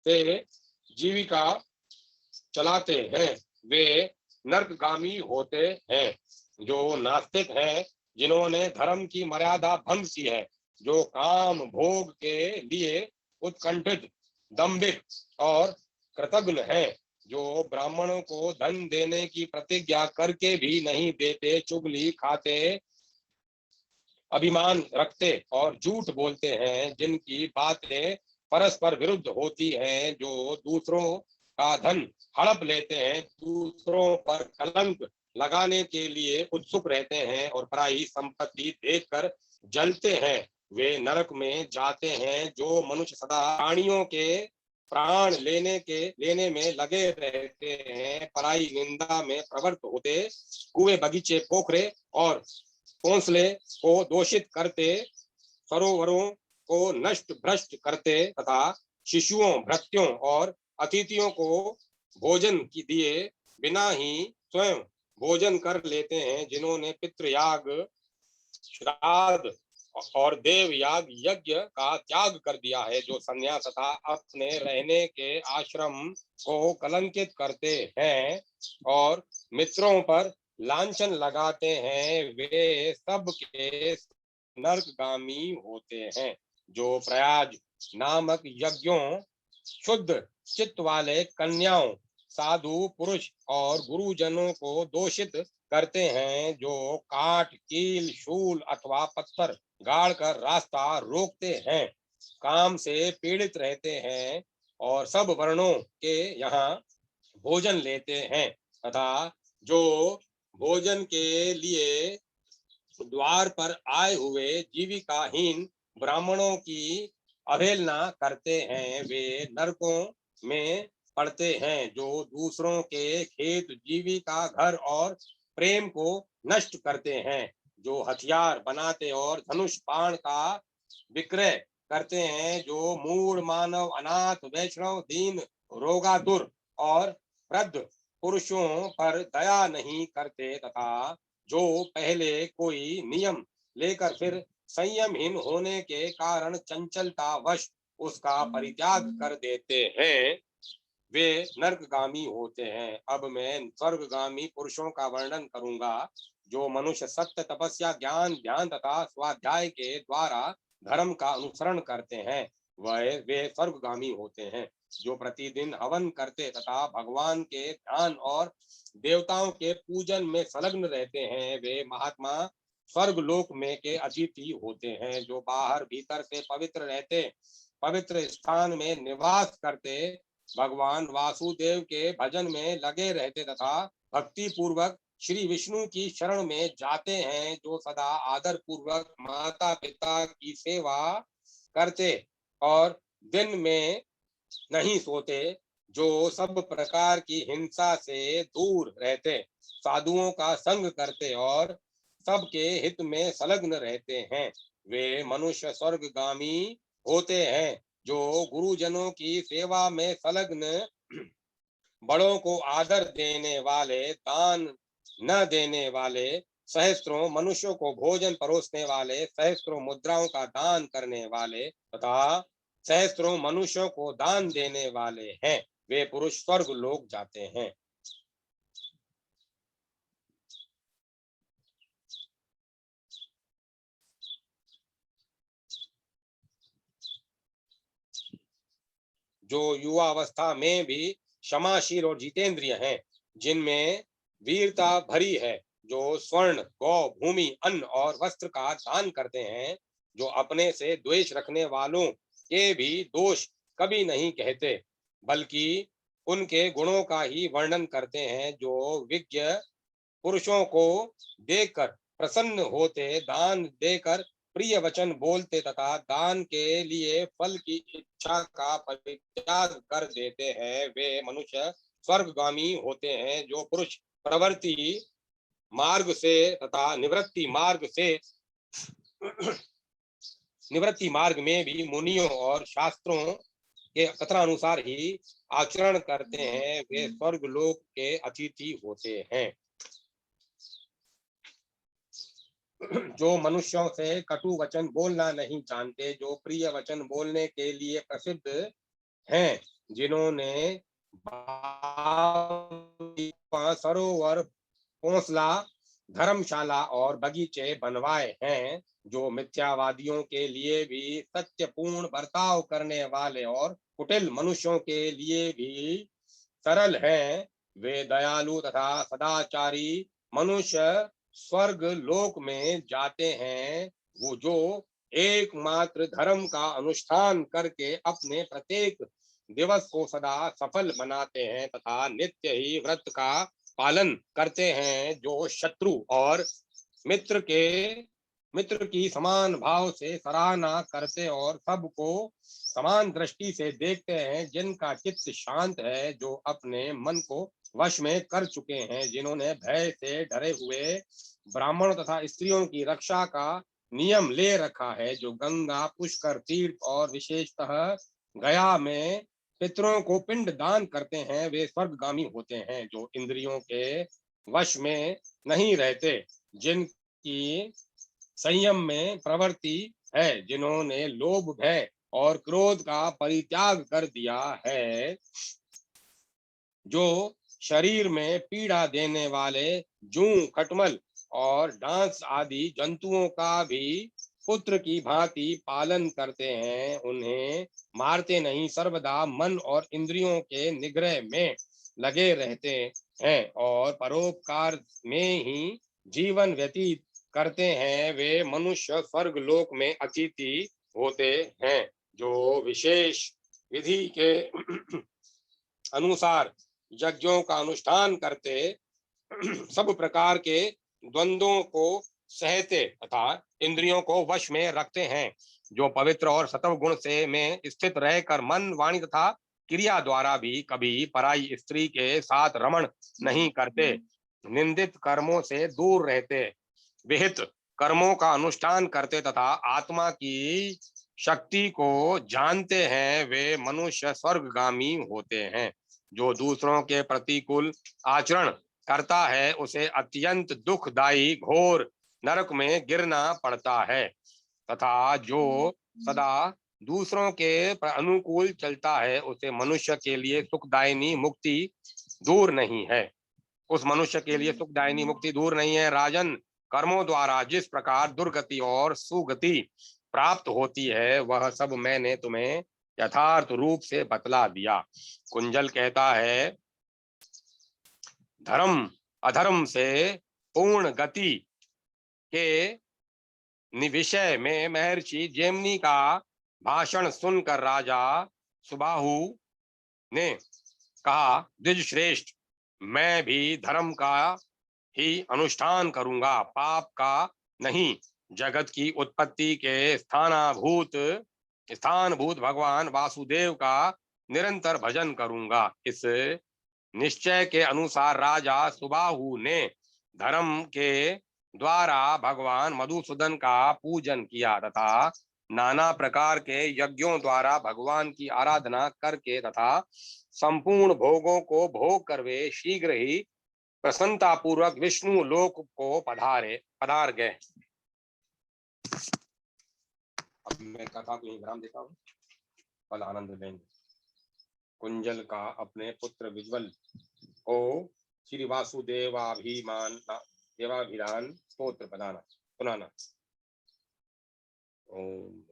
से जीविका चलाते हैं, वे नरकगामी होते हैं। जो नास्तिक हैं, जिन्होंने धर्म की मर्यादा भंग की है, जो काम भोग के लिए उत्कंठित, दंभिक और कृतघ्न हैं, जो ब्राह्मणों को धन देने की प्रतिज्ञा करके भी नहीं देते, चुगली खाते, अभिमान रखते और झूठ बोलते हैं, जिनकी बातें परस्पर विरुद्ध होती हैं, जो दूसरों का धन हड़प लेते हैं, दूसरों पर कलंक लगाने के लिए उत्सुक रहते हैं और पराई संपत्ति देखकर जलते हैं, वे नरक में जाते हैं। जो मनुष्य सदा प्राणियों के प्राण लेने में लगे रहते हैं, पराई निंदा में प्रवृत्त होते, कुएं बगीचे पोखरे और घोंसले को दोषित करते, सरोवरों को नष्ट भ्रष्ट करते तथा शिशुओं, भृत्यों और अतिथियों को भोजन की दिए बिना ही स्वयं भोजन कर लेते हैं, जिन्होंने पितृयाग, श्राद्ध और देव याग यज्ञ का त्याग कर दिया है, जो संन्यास तथा अपने रहने के आश्रम को कलंकित करते हैं और मित्रों पर लांछन लगाते हैं, वे सब के नरकगामी होते हैं। जो प्रयाग नामक यज्ञों, शुद्ध चित्त वाले कन्याओं, साधु पुरुष और गुरुजनों को दोषित करते हैं, जो काट, कील, शूल अथवा पत्थर गाड़ कर रास्ता रोकते हैं, काम से पीड़ित रहते हैं और सब वर्णों के यहाँ भोजन लेते हैं तथा जो भोजन के लिए द्वार पर आए हुए जीविकाहीन ब्राह्मणों की अवहेलना करते हैं, वे नरकों में पड़ते हैं। जो दूसरों के खेत, जीविका, घर और प्रेम को नष्ट करते हैं, जो हथियार बनाते और धनुष बाण का विक्रय करते हैं, जो मूढ़ मानव, अनाथ, वैष्णव, दीन, रोगातुर और वृद्ध पुरुषों पर दया नहीं करते तथा जो पहले कोई नियम लेकर फिर संयमहीन होने के कारण चंचलतावश उसका परित्याग कर देते हैं, वे नरकगामी होते हैं। अब मैं स्वर्गगामी पुरुषों का वर्णन करूंगा, जो मनुष्य सत्य, तपस्या, ज्ञान, ध्यान तथा स्वाध्याय के द्वारा धर्म का अनुसरण करते हैं, वे स्वर्गगामी होते हैं। जो प्रतिदिन हवन करते तथा भगवान के ध्यान और देवताओं के पूजन में संलग्न रहते हैं, वे महात्मा स्वर्गलोक में के अतिथि होते हैं। जो बाहर भीतर से पवित्र रहते, पवित्र स्थान में निवास करते, भगवान वासुदेव के भजन में लगे रहते तथा भक्ति पूर्वक श्री विष्णु की शरण में जाते हैं, जो सदा आदर पूर्वक माता पिता की सेवा करते और दिन में नहीं सोते, जो सब प्रकार की हिंसा से दूर रहते, साधुओं का संग करते और सबके हित में संलग्न रहते हैं, वे मनुष्य स्वर्गगामी होते हैं। जो गुरुजनों की सेवा में संलग्न, बड़ों को आदर देने वाले, दान न देने वाले, सहस्त्रों मनुष्यों को भोजन परोसने वाले, सहस्त्रों मुद्राओं का दान करने वाले तथा सहस्त्रों मनुष्यों को दान देने वाले हैं, वे पुरुष स्वर्ग लोक जाते हैं। जो युवावस्था में भी क्षमाशील और जितेंद्रिय हैं, जिनमें वीरता भरी है, जो स्वर्ण, गौ, भूमि, अन्न और वस्त्र का दान करते हैं, जो अपने से द्वेष रखने वालों के भी दोष कभी नहीं कहते, बल्कि उनके गुणों का ही वर्णन करते हैं, जो विज्ञ पुरुषों को देखकर प्रसन्न होते, दान देकर प्रिय वचन बोलते तथा दान के लिए फल की इच्छा का परित्याग कर देते हैं, वे मनुष्य स्वर्गगामी होते हैं। जो पुरुष प्रवृत्ति मार्ग से तथा निवृत्ति मार्ग में भी मुनियों और शास्त्रों के कथनानुसार ही आचरण करते हैं, वे स्वर्ग लोक के अतिथि होते हैं। जो मनुष्यों से कटु वचन बोलना नहीं जानते, जो प्रिय वचन बोलने के लिए प्रसिद्ध हैं, जिन्होंने सरोवर, पोंसला, धर्मशाला और बगीचे बनवाए हैं, जो मिथ्यावादियों के लिए भी सत्यपूर्ण बर्ताव करने वाले और कुटिल मनुष्यों के लिए भी सरल हैं, वे दयालु तथा सदाचारी मनुष्य स्वर्ग लोक में जाते हैं। वो जो एकमात्र धर्म का अनुष्ठान करके अपने प्रत्येक दिवस को सदा सफल बनाते हैं तथा नित्य ही व्रत का पालन करते हैं, जो शत्रु और मित्र के मित्र की समान भाव से सराहना करते और सबको समान दृष्टि से देखते हैं, जिनका चित्त शांत है, जो अपने मन को वश में कर चुके हैं, जिन्होंने भय से डरे हुए ब्राह्मण तथा स्त्रियों की रक्षा का नियम ले रखा है, जो गंगा, पुष्कर, तीर्थ और विशेषतः गया में पितरों को पिंड दान करते हैं, वे स्वर्गगामी होते हैं, जो इंद्रियों के वश में नहीं रहते, जिनकी संयम में प्रवृत्ति है, जिन्होंने लोभ, भय और क्रोध का परित्याग कर दिया है, जो शरीर में पीड़ा देने वाले जूं, खटमल और डांस आदि जंतुओं का भी पुत्र की भांति पालन करते हैं, उन्हें मारते नहीं, सर्वदा मन और इंद्रियों के निग्रह में लगे रहते हैं और परोपकार में ही जीवन व्यतीत करते हैं, वे मनुष्य स्वर्ग लोक में अतिथि होते हैं, जो विशेष विधि के अनुसार यज्ञों का अनुष्ठान करते, सब प्रकार के द्वंद्वों को सहते तथा इंद्रियों को वश में रखते हैं, जो पवित्र और सत्व गुण से में स्थित रहकर मन, वाणी तथा क्रिया द्वारा भी कभी पराई स्त्री के साथ रमण नहीं करते, निंदित कर्मों से दूर रहते, विहित कर्मों का अनुष्ठान करते तथा आत्मा की शक्ति को जानते हैं, वे मनुष्य स्वर्गगामी होते हैं, जो दूसरों के प्रतिकूल आचरण करता है, उसे अत्यंत दुखदायी घोर नरक में गिरना पड़ता है, तथा जो सदा दूसरों के अनुकूल चलता है, उसे मनुष्य के लिए सुखदायिनी मुक्ति दूर नहीं है। उस मनुष्य के लिए सुखदायिनी मुक्ति दूर नहीं है। राजन, कर्मों द्वारा जिस प्रकार दुर्गति और सुगति प्राप्त होती है, वह सब मैंने तुम्हें यथार्थ रूप से बतला दिया। कुंजल कहता है, धर्म अधर्म से पूर्ण गति के विषय में महर्षि जैमिनी का भाषण सुनकर राजा सुबाहु ने कहा, द्विज श्रेष्ठ, मैं भी धर्म का ही अनुष्ठान करूंगा, पाप का नहीं। जगत की उत्पत्ति के स्थानभूत भगवान वासुदेव का निरंतर भजन करूंगा। इस निश्चय के अनुसार राजा सुबाहु ने धर्म के द्वारा भगवान मधुसूदन का पूजन किया तथा नाना प्रकार के यज्ञों द्वारा भगवान की आराधना करके तथा संपूर्ण भोगों को भोग कर वे शीघ्र ही प्रसन्नता पूर्वक विष्णु लोक को पधार गए। अब मैं कथा को यहीं विराम देता हूँ, फल आनंद लेंगे। कुंजल का अपने पुत्र विज्वल को श्री देवाभिधान स्तोत्र सुनाना। ओम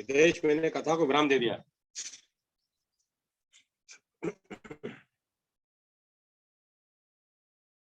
देश मैंने कथा को विराम दे दिया।